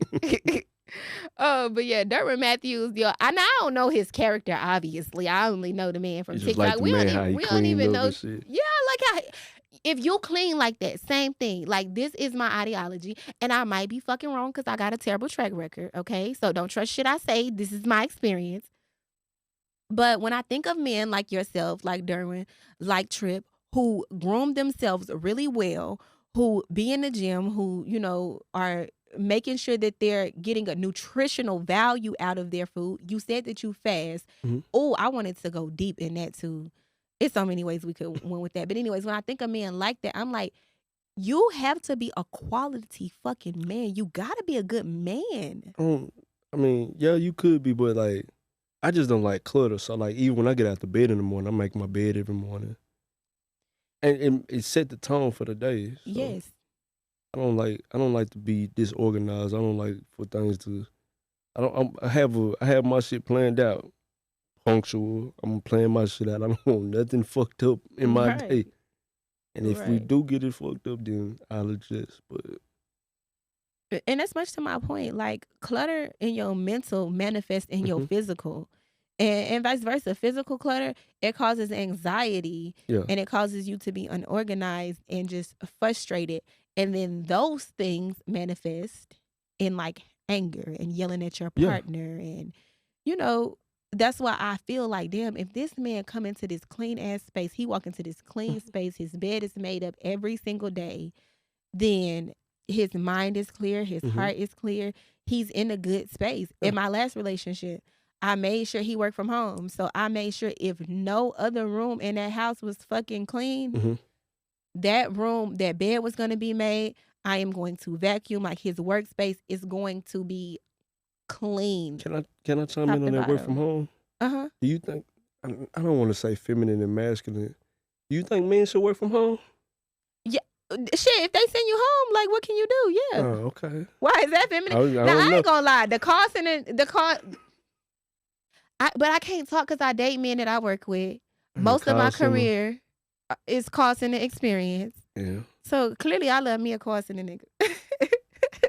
But yeah, Derwin Matthews, yo, I don't know his character, obviously. I only know the man from It's TikTok. just like we don't even know. Shit. Yeah, like how if you clean like that, same thing. Like, this is my ideology, and I might be fucking wrong because I got a terrible track record, okay? So don't trust shit I say. This is my experience. But when I think of men like yourself, like Derwin, like Tripp, who groom themselves really well, who be in the gym, who, you know, are making sure that they're getting a nutritional value out of their food. You said that you fast. Mm-hmm. Oh, I wanted to go deep in that too. It's so many ways we could win with that. But anyways, when I think of men like that, I'm like, you have to be a quality fucking man. You gotta be a good man. I mean, yeah, you could be, but like, I just don't like clutter. So like, even when I get out the bed in the morning, I make my bed every morning. And it set the tone for the day. So Yes. I don't like to be disorganized. I don't like for things to. I have my shit planned out, punctual. I'm planning my shit out. I don't want nothing fucked up in my day. And if we do get it fucked up, then I'll adjust. But and that's much to my point. Like, clutter in your mental manifests in your physical. And vice versa. Physical clutter, it causes anxiety. Yeah. And it causes you to be unorganized and just frustrated. And then those things manifest in like anger and yelling at your partner. And, you know, that's why I feel like, damn, if this man come into this clean ass space, he walk into this clean space, his bed is made up every single day, then his mind is clear, his heart is clear, he's in a good space. In my last relationship, I made sure he worked from home. So I made sure if no other room in that house was fucking clean, that room, that bed was going to be made. I am going to vacuum. Like, his workspace is going to be clean. Can I chime in on that work from home? Uh-huh. Do you think, I don't want to say feminine and masculine. Do you think men should work from home? Yeah. Shit, if they send you home, like, what can you do? Yeah. Oh, okay. Why is that feminine? I ain't gonna lie. The cost But I can't talk because I date men that I work with. Most of my career is call center experience. Yeah. So clearly I love me a call center nigga.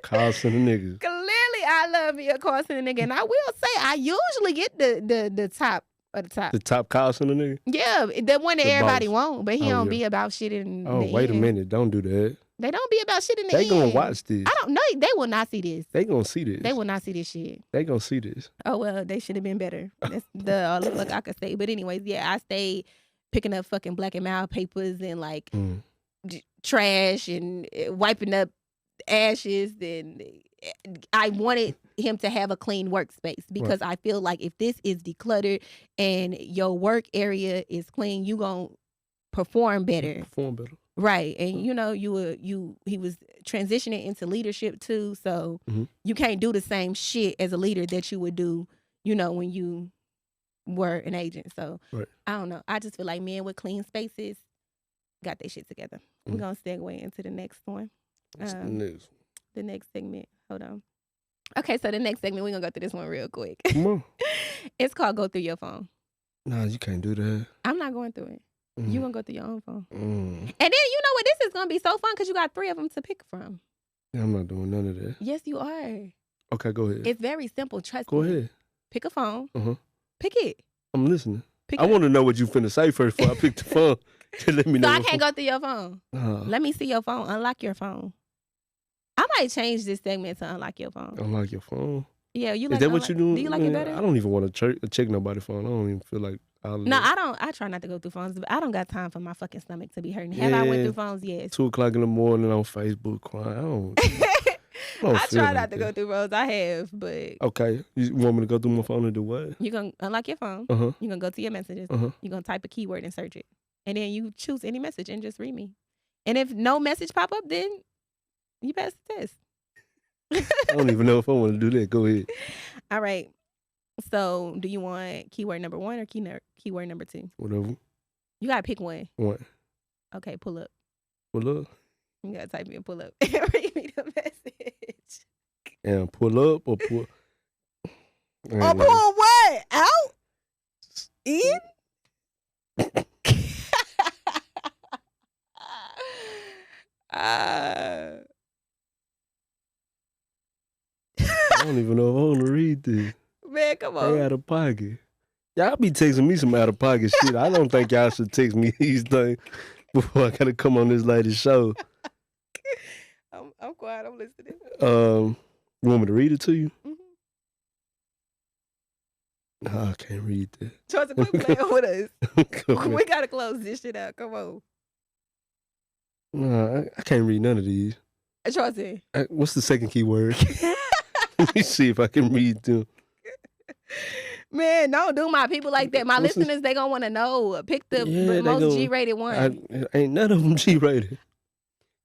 Call center niggas. Clearly I love me a call center nigga. And I will say I usually get the top of the top. The top call center nigga? Yeah, the one that everybody want, but he don't yeah. be about shit in Oh, the wait end. a minute. Don't do that. They don't be about shit in the They end. gonna watch this. I don't know. They will not see this. They gonna see this. They will not see this shit. They gonna see this. Oh, well, they should have been better. That's all the fuck I could say. But anyways, yeah, I stayed picking up fucking black and mild papers and like trash and wiping up ashes. And I wanted him to have a clean workspace because I feel like if this is decluttered and your work area is clean, you gonna perform better. Right. And you know, he was transitioning into leadership too. So you can't do the same shit as a leader that you would do, you know, when you were an agent. So I don't know. I just feel like men with clean spaces got their shit together. We're gonna segue into the next one. What's the next one? The next segment. Hold on. Okay, so the next segment, we're gonna go through this one real quick. Come on. It's called Go Through Your Phone. Nah, you can't do that. I'm not going through it. You gonna go through your own phone. And then you know what? This is gonna be so fun because you got 3 of them to pick from. Yeah, I'm not doing none of that. Yes, you are. Okay, go ahead. It's very simple. Trust me. Go ahead. Pick a phone. Pick it. I'm listening. I want to know what you finna say first before I pick the phone. Let me know. So I can't go through your phone. Let me see your phone. Unlock your phone. I might change this segment to unlock your phone. Unlock your phone? Yeah, you like. Is that what you do? Do you like it better? I don't even want to check nobody's phone. I don't even feel like. No, I don't. I try not to go through phones, but I don't got time for my fucking stomach to be hurting. Have I went through phones? Yes. 2:00 in the morning on Facebook crying. I try not to go through phones. I have, but okay. You want me to go through my phone and do what? You gonna unlock your phone. You're gonna go to your messages. You're gonna type a keyword and search it, and then you choose any message and just read me. And if no message pop up, then you pass the test. I don't even know if I want to do that. Go ahead. All right. So, do you want keyword number 1 or keyword number 2? Whatever. You gotta pick one. What? Okay, pull up. Pull up? You gotta type me and pull up. Read me the message. And pull up or pull? Or pull what? Out? In? I don't even know if I want to read this. Man, come on. They out of pocket. Y'all be texting me some out of pocket shit. I don't think y'all should text me these things before I gotta come on this lady's show. I'm quiet. I'm listening. You want me to read it to you? No, I can't read that. Charlton, quit playing with us. We gotta close this shit out. Come on. No, I can't read none of these. Charlton. What's the second keyword? Let me see if I can read them. Man, don't do my people like that. My listeners, they gonna want to know. Pick the most G-rated one. Ain't none of them G-rated.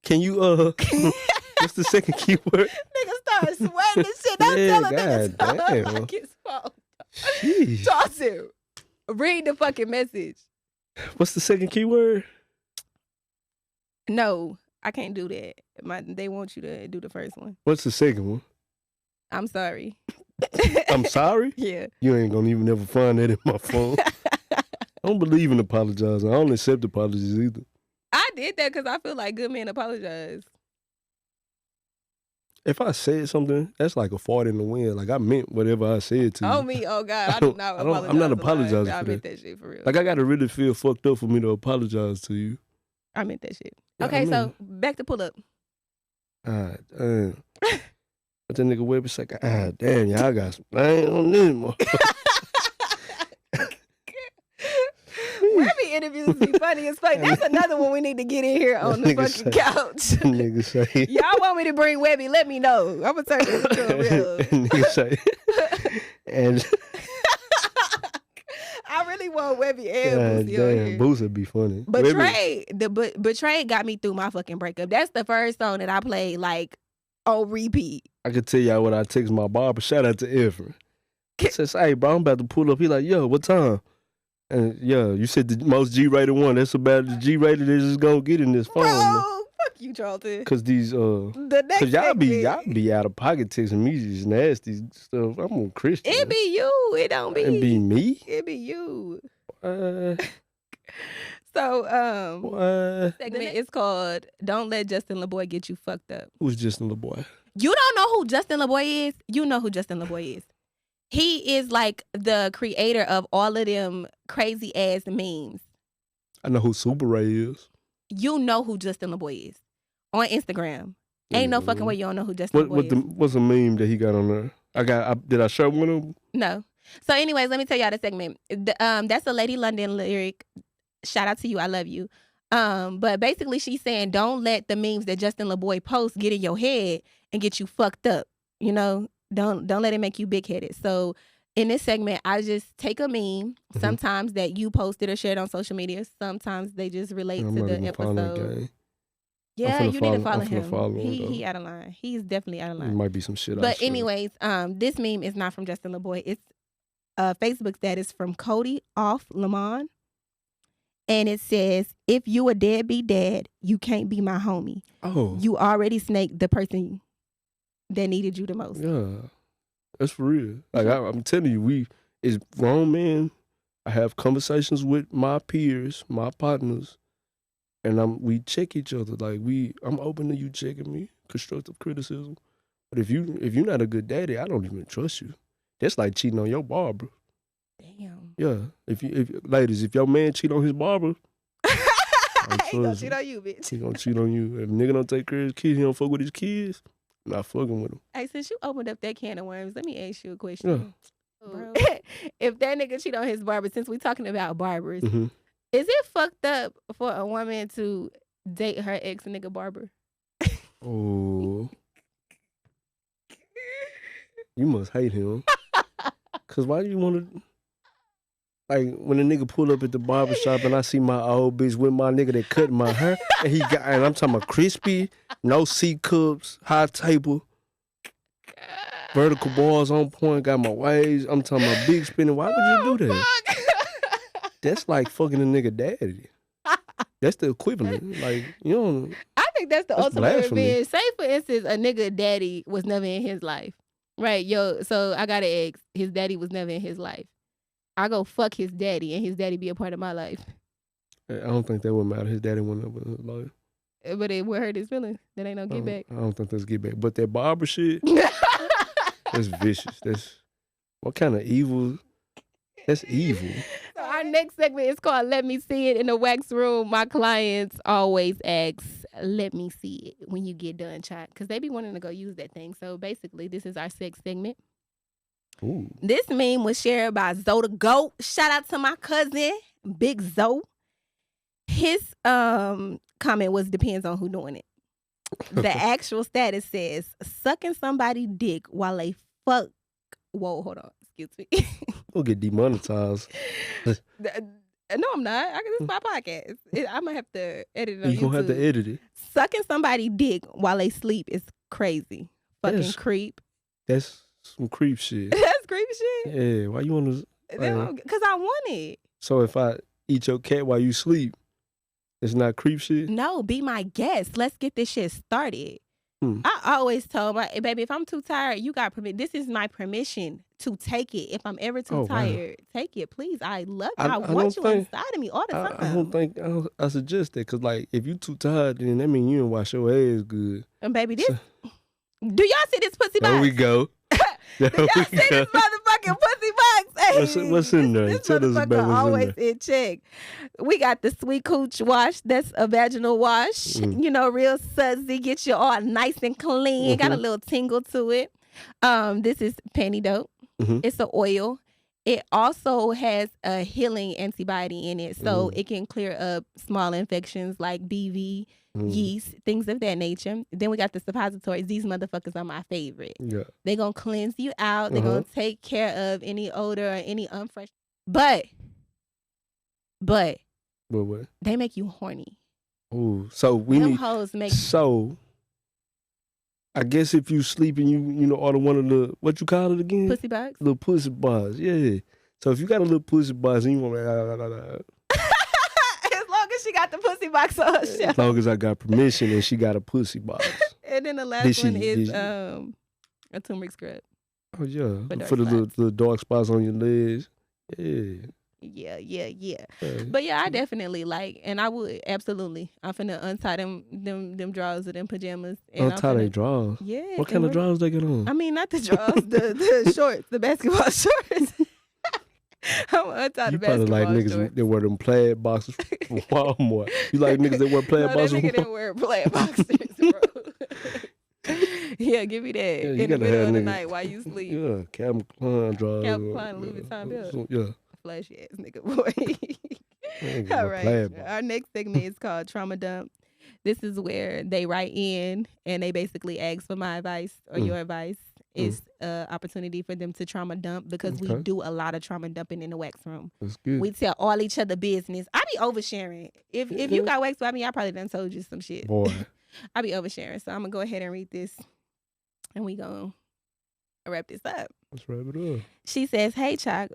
Can you, what's the second keyword? Nigga start sweating and shit. Don't tell a nigga to unlock his phone. Charlton, read the fucking message. What's the second keyword? No, I can't do that. They want you to do the first one. What's the second one? I'm sorry. I'm sorry? Yeah. You ain't gonna even never find that in my phone. I don't believe in apologizing. I don't accept apologies either. I did that because I feel like good men apologize. If I said something, that's like a fart in the wind. Like I meant whatever I said to you. Oh me, oh God, I do not apologize. I'm not apologizing for I meant that. that shit for real. Like I gotta really feel fucked up for me to apologize to you. I meant that shit. Okay, so back to pull up. But that nigga Webby say, God damn, y'all got some thing on this more. Webby interviews be funny as fuck. That's another one we need to get in here on the fucking couch. Nigga say, y'all want me to bring Webby? Let me know. I'm gonna turn this into a real. Nigga say, and I really want Webby and Boosie on here. Boosie be funny. Betrayed got me through my fucking breakup. That's the first song that I played like on repeat. I could tell y'all what I text my barber. Shout out to Efren. He says, hey, bro, I'm about to pull up. He like, yo, what time? And yeah, you said the most G-rated one. That's about the G-rated is just gonna get in this phone. Bro, fuck you, Charlton. Cause these The next cause y'all segment, be out of pocket texting me just nasty stuff. I'm a Christian. it be you. It don't be. It be me. It be you. What? So segment is called "Don't Let Justin LaBoy Get You Fucked Up." Who's Justin LaBoy? You don't know who Justin LaBoy is? You know who Justin LaBoy is. He is like the creator of all of them crazy ass memes. I know who Super Ray is. You know who Justin LaBoy is on Instagram. Ain't no fucking way you don't know who Justin LaBoy is. What's a meme that he got on there? Did I show one of them? No. So anyways, let me tell y'all the segment. That's a Lady London lyric. Shout out to you. I love you. But basically she's saying don't let the memes that Justin LaBoy posts get in your head and get you fucked up. You know? Don't let it make you big-headed. So in this segment, I just take a meme, sometimes that you posted or shared on social media. Sometimes they just relate to the episode. Yeah, you need to follow him. He out of line. He's definitely out of line. It might be some shit. But anyways, this meme is not from Justin LaBoy. It's a Facebook status from Cody off Lamont. And it says, if you a deadbeat dad, you can't be my homie. Oh. You already snaked the person that needed you the most. Yeah. That's for real. Like I'm telling you, we as grown men, I have conversations with my peers, my partners, and we check each other. Like I'm open to you checking me, constructive criticism. But if you're not a good daddy, I don't even trust you. That's like cheating on your barber. Damn. Yeah. If ladies, if your man cheat on his barber, he gonna cheat on you, bitch. He gonna cheat on you. If a nigga don't take care of his kids, he don't fuck with his kids. I'm not fucking with him. Hey, since you opened up that can of worms, let me ask you a question. Yeah. Bro, if that nigga cheat on his barber, since we talking about barbers, is it fucked up for a woman to date her ex nigga barber? Oh. You must hate him. Cause why do you want to? Like when a nigga pull up at the barbershop and I see my old bitch with my nigga that cut my hair and I'm talking about crispy, no C cups, high table, vertical bars on point, got my waves. I'm talking about big spinning. Why would you do that? That's like fucking a nigga daddy. That's the equivalent. Like you don't. I think that's the ultimate revenge. Say for instance, a nigga daddy was never in his life, right? So I got an ex. His daddy was never in his life. I go fuck his daddy and his daddy be a part of my life. I don't think that would matter. His daddy wouldn't have been alive. But it would hurt his feelings. That ain't no get back. I don't think that's get back. But that barber shit, that's vicious. That's what kind of evil? That's evil. So our next segment is called Let Me See It. In the wax room, my clients always ask, let me see it when you get done, chat. Because they be wanting to go use that thing. So basically, this is our sex segment. Ooh. This meme was shared by Zoe the Goat. Shout out to my cousin, Big Zoe. His comment was depends on who doing it. The actual status says sucking somebody dick while they fuck. Whoa, hold on. Excuse me. We'll get demonetized. No, I'm not. This is my podcast. I'm gonna have to edit it on YouTube. You gonna have to edit it. Sucking somebody dick while they sleep is crazy. Fucking creep. That's some creep shit. That's creep shit? Yeah, why you want to? Because I want it. So if I eat your cat while you sleep, it's not creep shit? No, be my guest. Let's get this shit started. I always told my baby, if I'm too tired, you got permission. This is my permission to take it. If I'm ever too tired, take it, please. I love you. I want you inside of me all the time. I don't think I suggest that because, like, if you too tired, then that means you didn't wash your ass good. And baby, this. Do y'all see this pussy box? There we go. Do y'all see this motherfucking pussy box? Hey, what's in there? This Tell us about what's always in there. in check. We got the Sweet Cooch wash. That's a vaginal wash. You know, real sudsy. Get you all nice and clean. Got a little tingle to it. This is panty dope. It's an oil. It also has a healing antibody in it. So it can clear up small infections like BV, yeast, things of that nature. Then we got the suppositories. These motherfuckers are my favorite. Yeah. They're going to cleanse you out. They're going to take care of any odor or any unfresh. But what? They make you horny. Ooh, so hoes make so I guess if you sleep and you order one of the, what you call it again? Pussy box? Little pussy box, yeah. So if you got a little pussy box and you want as long as she got the pussy box on her shelf. As long as I got permission and she got a pussy box. And then the last one is a turmeric scrub. Oh yeah, For the dark spots on your legs. Yeah. Yeah. But yeah, I definitely like, and I would absolutely. I'm finna untie them drawers of them pajamas. And Untie their drawers. Yeah. What kind of drawers they got on? I mean, not the drawers, the shorts, the basketball shorts. I'm gonna untie the basketball shorts. You probably like niggas that wear them plaid boxers from Walmart. You like niggas that wear plaid boxers? No, that nigga that wear plaid boxers, bro. Yeah, give me that in the middle of the night while you sleep. Yeah, Calvin Klein drawers. Calvin Klein, Louis Vuitton belt. Yeah. Flashy ass nigga boy. All right. Our next segment is called Trauma Dump. This is where they write in and they basically ask for my advice or your advice. It's an opportunity for them to trauma dump because we do a lot of trauma dumping in the wax room. That's good. We tell all each other business. I be oversharing. If you got wax by me, I probably done told you some shit. Boy. I be oversharing. So I'm going to go ahead and read this and we going to wrap this up. Let's wrap it up. She says, hey, Choc,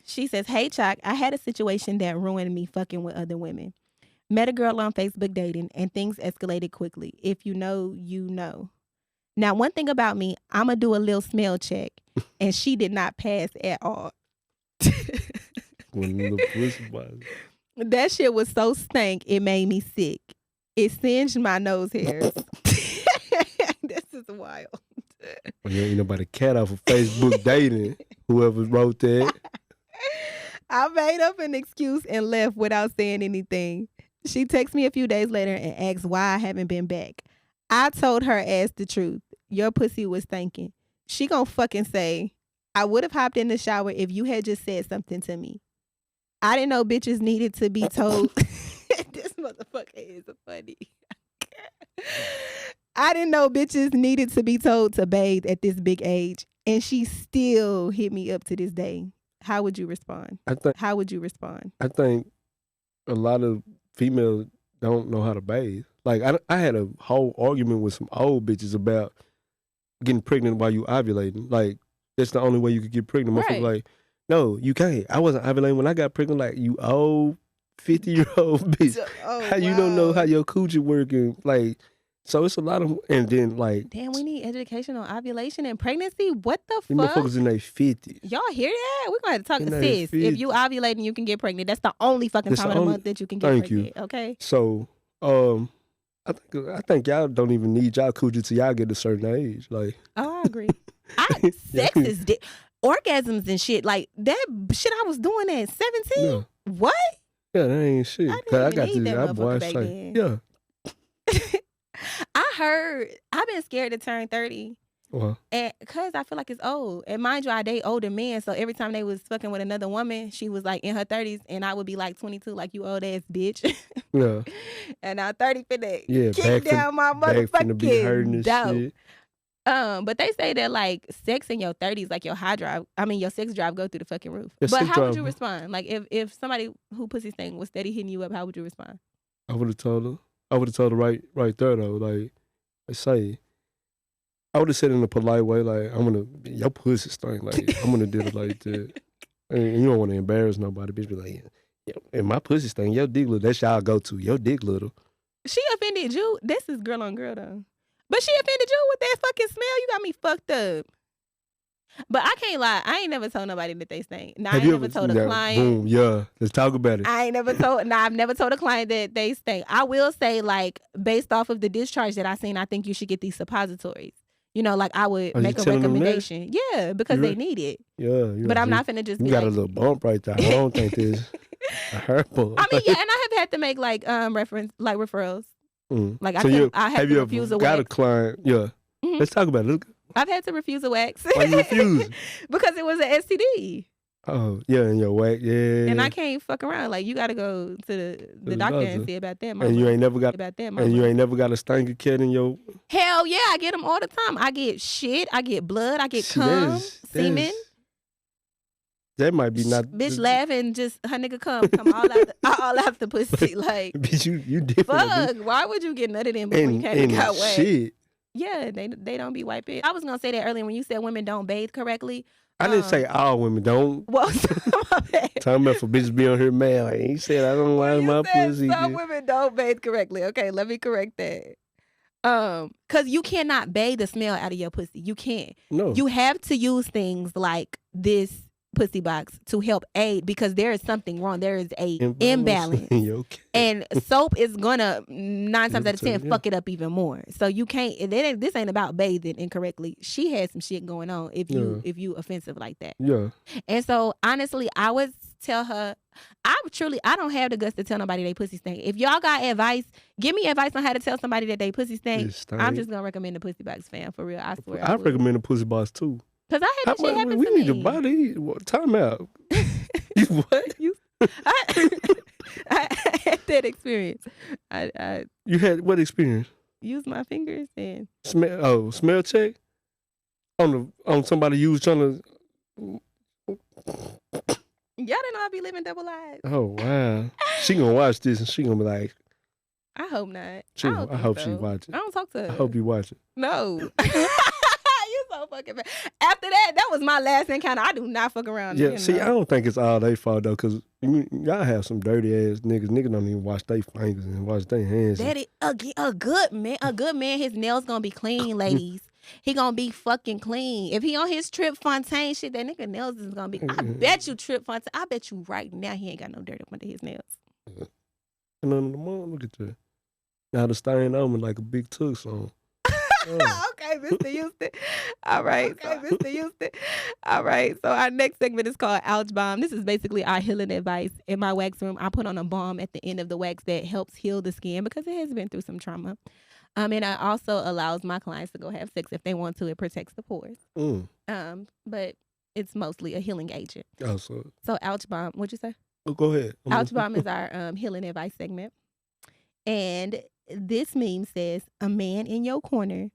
she says, hey, Choc, I had a situation that ruined me fucking with other women. Met a girl on Facebook dating and things escalated quickly. If you know, you know. Now, one thing about me, I'm going to do a little smell check and she did not pass at all. That shit was so stank, it made me sick. It singed my nose hairs. This is wild. Well, you ain't nobody cat off of Facebook dating. Whoever wrote that. I made up an excuse and left without saying anything. She texted me a few days later and asked why I haven't been back. I told her ass the truth. Your pussy was stinking. She gonna fucking say, I would have hopped in the shower if you had just said something to me. I didn't know bitches needed to be told. This motherfucker is funny. I didn't know bitches needed to be told to bathe at this big age. And she still hit me up to this day. How would you respond? I think a lot of females don't know how to bathe. Like, I had a whole argument with some old bitches about getting pregnant while you ovulating. Like, that's the only way you could get pregnant. Right. Like, no, you can't. I wasn't ovulating when I got pregnant. Like, you old 50-year-old bitch. How you don't know how your coochie working? Like, so it's a lot of, and then like, damn, we need education on ovulation and pregnancy. What the fuck? These motherfuckers in their 50s. Y'all hear that? We're gonna have to talk to sis. If you ovulate and you can get pregnant, that's the only fucking time of the month that you can get pregnant. Okay. So, I think y'all don't even need y'all coochie till y'all get a certain age. Like, oh, I agree. Sex is orgasms and shit. Like that shit I was doing at 17. Yeah. What? Yeah, that ain't shit. I got that boy back then. Yeah. I heard I've been scared to turn 30. And because I feel like it's old. And mind you, I date older men. So every time they was fucking with another woman, she was like in her 30s and I would be like 22, like you old ass bitch. Yeah. And now 30 finna kick down my motherfucking dope. But they say that like sex in your 30s, like your your sex drive go through the fucking roof. But how would you respond? Like if somebody who pussy thing was steady hitting you up, how would you respond? I would have told her right there though. Like I say, I would have said in a polite way, like your pussy stink. Like I'm gonna do it like that. And you don't want to embarrass nobody. Bitch be like, yeah, and my pussy stink. Your dick little. That's y'all go to. Your dick little. She offended you. This is girl on girl though. But she offended you with that fucking smell. You got me fucked up. But I can't lie. I ain't never told nobody that they stink. Now, I ain't never told a client. Boom, yeah. Let's talk about it. I've never told a client that they stink. I will say, like, based off of the discharge that I seen, I think you should get these suppositories. You know, like I would make a recommendation. Yeah, because they need it. Yeah. But I'm not finna just be got a little bump right there. I don't think this a hurt bump. I mean, yeah, and I have had to make like referrals. Like so I have to refuse a wax. Got a client? Yeah. Mm-hmm. Let's talk about it. I've had to refuse a wax. Why you refuse? Because it was an STD. Oh yeah, and your wax, yeah. And I can't fuck around. Like you got to go to the doctor and see about that. And you ain't never got a stinker cat in your. Hell yeah, I get them all the time. I get shit. I get blood. I get cum, semen. That might be not. Bitch laughing, just her nigga come all out the pussy. Like, bitch, you different. Fuck, why would you get nutted in before you came and got wet? Shit. Yeah, they don't be wiping. I was gonna say that earlier when you said women don't bathe correctly. I didn't say all women don't. Well, my bad. Talking about for bitches be on here mad. Like, he said I don't wash my pussy. Some women don't bathe correctly. Okay, let me correct that. Cause you cannot bathe the smell out of your pussy. You can't. No. You have to use things like this pussy box to help aid because there is something wrong. There is a imbalance. Okay. And soap is gonna 9 times out of 10 fuck it up even more. So you can't. This ain't about bathing incorrectly. She has some shit going on if you offensive like that. Yeah. And so honestly, I would tell her. I don't have the guts to tell nobody they pussy stink. If y'all got advice, give me advice on how to tell somebody that they pussy stink. I'm just gonna recommend the pussy box, fam. For real, I swear. I recommend the pussy box too. Cause I had that shit happen to me. We need to buy these. Time out. You what? I had that experience. You had what experience? Use my fingers and smell check on somebody you was trying to. Y'all didn't know I be living double lives. Oh wow! She gonna watch this and she gonna be like, I hope not. I hope she watch it. I don't talk to her. I hope you watch it. No. You so fucking bad. After that was my last encounter. I do not fuck around. Yeah, see, I don't think it's all their fault though, cause y'all have some dirty ass niggas. Niggas don't even wash their fingers and wash their hands. That is a good man. A good man. His nails gonna be clean, ladies. He gonna be fucking clean. If he on his Tripp Fontane shit, that nigga nails is gonna be. I bet you Tripp Fontane. I bet you right now he ain't got no dirt up under his nails. And on the mom, look at that. Now the stain on me like a big tux on. Okay, Mr. Houston. All right. Mr. Houston. All right. So our next segment is called Ouch Bomb. This is basically our healing advice. In my wax room, I put on a balm at the end of the wax that helps heal the skin because it has been through some trauma. And it also allows my clients to go have sex if they want to. It protects the pores. But it's mostly a healing agent. Oh, so Ouch Bomb, what'd you say? Oh, go ahead. Ouch Bomb is our healing advice segment. And this meme says, a man in your corner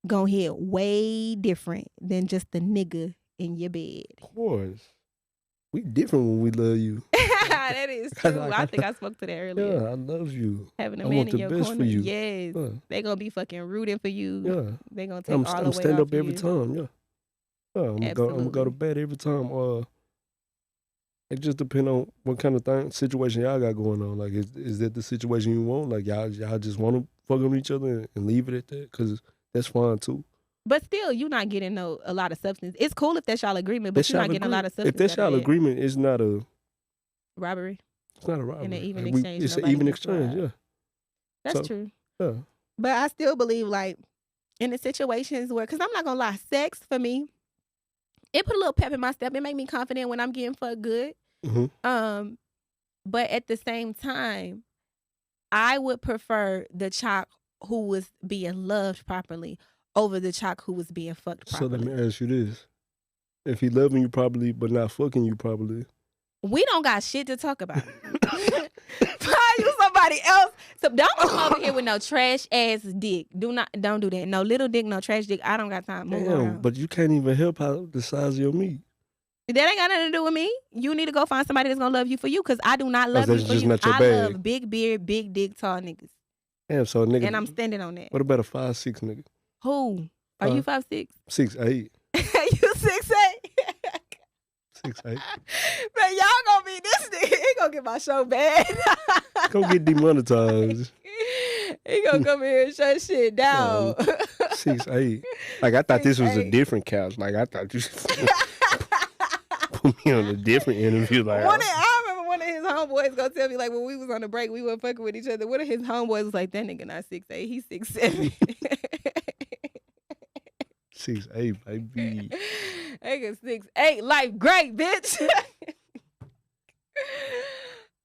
gonna hit way different than just the nigga in your bed. Of course. We different when we love you. That is true. I think I spoke to that earlier. Yeah, I love you. Having a man in your corner. For you. Yes. They gonna be fucking rooting for you. Yeah. They gonna take all the way I'm stand off up every time. Yeah. I'm gonna go to bed every time. It just depends on what kind of situation y'all got going on. Like, is that the situation you want? Like, y'all just want to fuck on each other and leave it at that? Because that's fine too. But still, you're not getting a lot of substance. It's cool if that's y'all agreement, but you're not getting a lot of substance. If that's y'all agreement, it's not a robbery. It's not a robbery. And an even exchange. It's an even exchange, yeah. That's true. Yeah. But I still believe, like, in the situations where, because I'm not going to lie, sex for me, it put a little pep in my step. It made me confident when I'm getting fucked good. Mm-hmm. But at the same time, I would prefer the Choc who was being loved properly over the Choc who was being fucked properly. So let me ask you this. If he loving you properly but not fucking you properly, we don't got shit to talk about. Find you somebody else. So don't come over here with no trash ass dick. Don't do that. No little dick, no trash dick. I don't got time. Damn, but you can't even help out the size of your meat. That ain't got nothing to do with me. You need to go find somebody that's gonna love you for you, because I do not love you for you. I love big beard, big dick, tall niggas. Damn, so a nigga. And I'm standing on that. What about a 5'6" nigga? Who? Are you 5'6"? 6'8". You 6'8"? 6'8". Man, y'all gonna be this nigga. He gonna get my show bad. Go get demonetized. He gonna come here and shut shit down. 6'8". Like, I thought this was a different couch. Like, I thought you put me on a different interview. Like, I remember one of his homeboys gonna tell me, like, when we was on the break, we weren't fucking with each other. One of his homeboys was like, that nigga not 6'8", he's 6'7". 6'8", baby. Nigga 6'8", life great, bitch.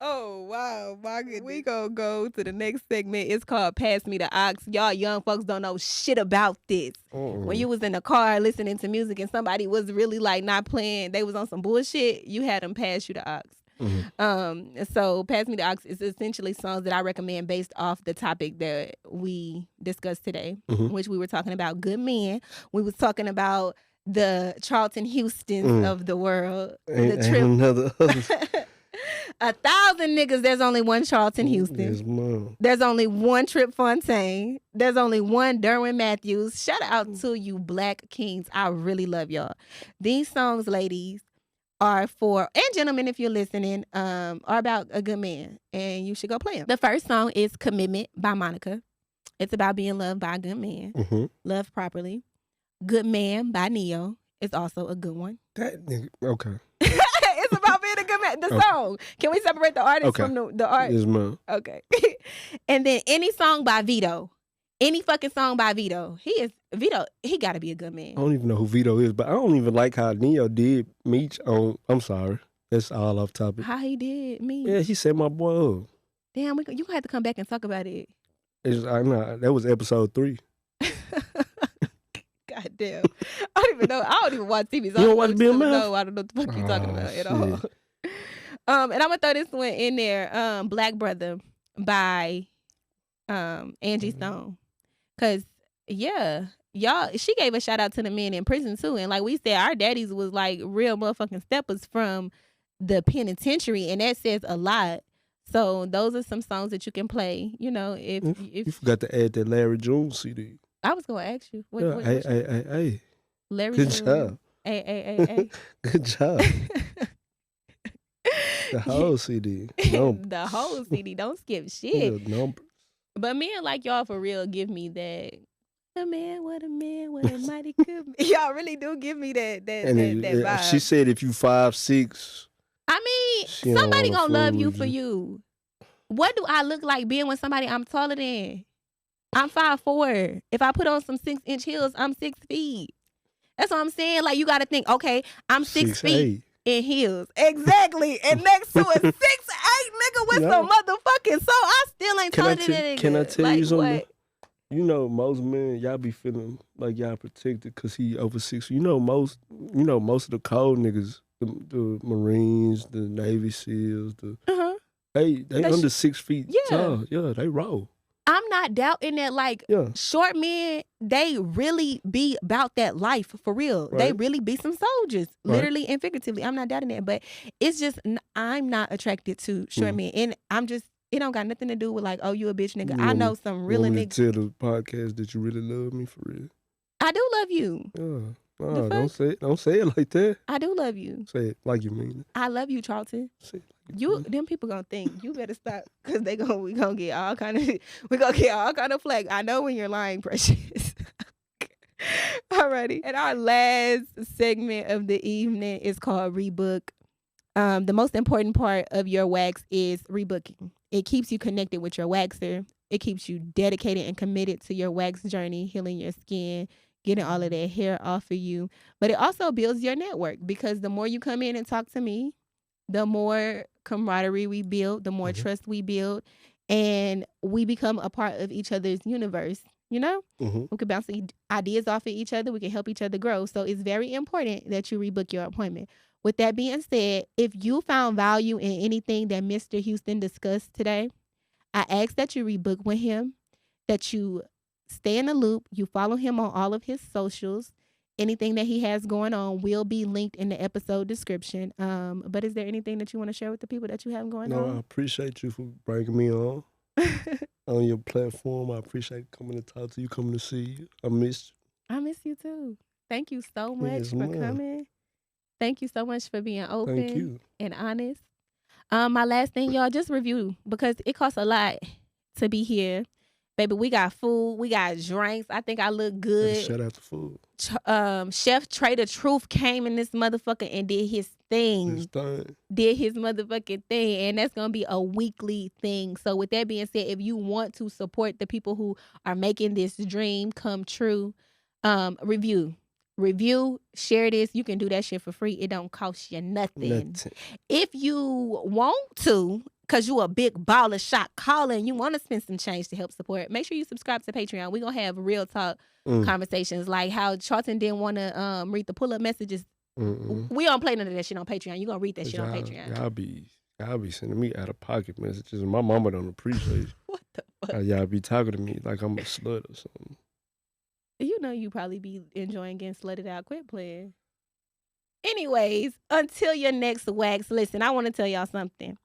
Oh, wow, my goodness. We gonna go to the next segment. It's called Pass Me the Ox. Y'all young folks don't know shit about this. When you was in the car listening to music and somebody was really like not playing, they was on some bullshit, you had them pass you the ox. So Pass Me the Ox is essentially songs that I recommend based off the topic that we discussed today, which we were talking about good men. We was talking about the Charlton Houstons of the world. The Tripp. 1,000 niggas, there's only one Charlton Houston. Yes, mom. There's only one Tripp Fontane. There's only one Derwin Matthews. Shout out to you Black Kings. I really love y'all. These songs, ladies, are for, and gentlemen, if you're listening, are about a good man, and you should go play them. The first song is Commitment by Monica. It's about being loved by a good man. Loved properly. Good Man by Neo is also a good one. That nigga, okay. It's about being a good man. The song. Can we separate the artist from the art? Yes, ma'am. Okay. And then any song by Vito. Any fucking song by Vito. He got to be a good man. I don't even know who Vito is, but I don't even like how Neo did Meech on, I'm sorry. That's all off topic. How he did Meech? Yeah, he set my boy up. Damn, you gonna have to come back and talk about it. I know, that was episode 3. God damn. I don't even know. I don't even watch TV. So You don't watch BMF? No, I don't know what the fuck you talking about at all. And I'm gonna throw this one in there. Black Brother by Angie Stone. Cause yeah, y'all, she gave a shout out to the men in prison too. And like we said, our daddies was like real motherfucking steppers from the penitentiary, and that says a lot. So those are some songs that you can play. You know, if you forgot to add that Larry June CD. I was gonna ask you. Hey. Larry Good June. job. Hey. Good job. The whole CD. The whole CD. Don't skip shit. Yeah, numbers. But men like y'all for real give me that. What a man, what a mighty good be. Y'all really do give me that vibe. She said if you 5'6". I mean, somebody gonna love you for you. What do I look like being with somebody I'm taller than? I'm 5'4". If I put on some 6-inch heels, I'm 6 feet. That's what I'm saying. Like, you gotta think, okay, I'm 6 feet in heels. Exactly. And next to a 6'8" nigga with some motherfucking soul, I still ain't taller than that nigga. Can I tell you something? What? You know, most men, y'all be feeling like y'all protected because he over 6. You know, most of the cold niggas, the Marines, the Navy SEALs, they under 6 feet tall. Yeah, they roll. I'm not doubting that, like, short men, they really be about that life, for real. Right. They really be some soldiers, literally and figuratively. I'm not doubting that, but it's just, I'm not attracted to short men. And I'm just, it don't got nothing to do with, like, oh, you a bitch nigga. I know some real niggas. Tell the podcast that you really love me, for real. I do love you. Yeah. No, don't say it like that. I do love you. Say it like you mean it. I love you, Charlton. Say it like you them people gonna think you better stop, because we gonna get all kind of flack. I know when you're lying, Precious. Alrighty. And our last segment of the evening is called Rebook. The most important part of your wax is rebooking. It keeps you connected with your waxer. It keeps you dedicated and committed to your wax journey, healing your skin, getting all of that hair off of you. But it also builds your network, because the more you come in and talk to me, the more camaraderie we build, the more trust we build, and we become a part of each other's universe. You know, we can bounce ideas off of each other. We can help each other grow. So it's very important that you rebook your appointment. With that being said, if you found value in anything that Mr. Houston discussed today, I ask that you rebook with him, that you stay in the loop, you follow him on all of his socials. Anything that he has going on will be linked in the episode description. But is there anything that you want to share with the people that you have going on? No, I appreciate you for bringing me on your platform. I appreciate coming to talk to you, coming to see you. I miss you. I miss you too. Thank you so much for coming. Thank you so much for being open and honest. My last thing, y'all, just review, because it costs a lot to be here. Baby, we got food, we got drinks. I think I look good. Shout out to food. Chef Trader Truth came in this motherfucker and did his thing. Did his motherfucking thing. And that's going to be a weekly thing. So with that being said, if you want to support the people who are making this dream come true, review, share this. You can do that shit for free. It don't cost you nothing. If you want to, because you a big baller shot caller and you want to spend some change to help support, make sure you subscribe to Patreon. We're going to have real talk conversations, like how Charlton didn't want to read the pull-up messages. We don't play none of that shit on Patreon. You going to read that shit on Patreon. Y'all be sending me out-of-pocket messages, and my mama don't appreciate it. What the fuck? Y'all be talking to me like I'm a slut or something. You know you probably be enjoying getting slutted out. Quit playing. Anyways, until your next wax, listen, I want to tell y'all something.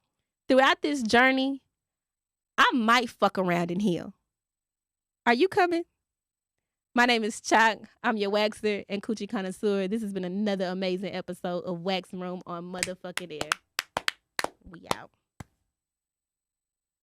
Throughout this journey, I might fuck around and heal. Are you coming? My name is Choc. I'm your waxer and coochie connoisseur. This has been another amazing episode of Wax Room on motherfucking air. We out.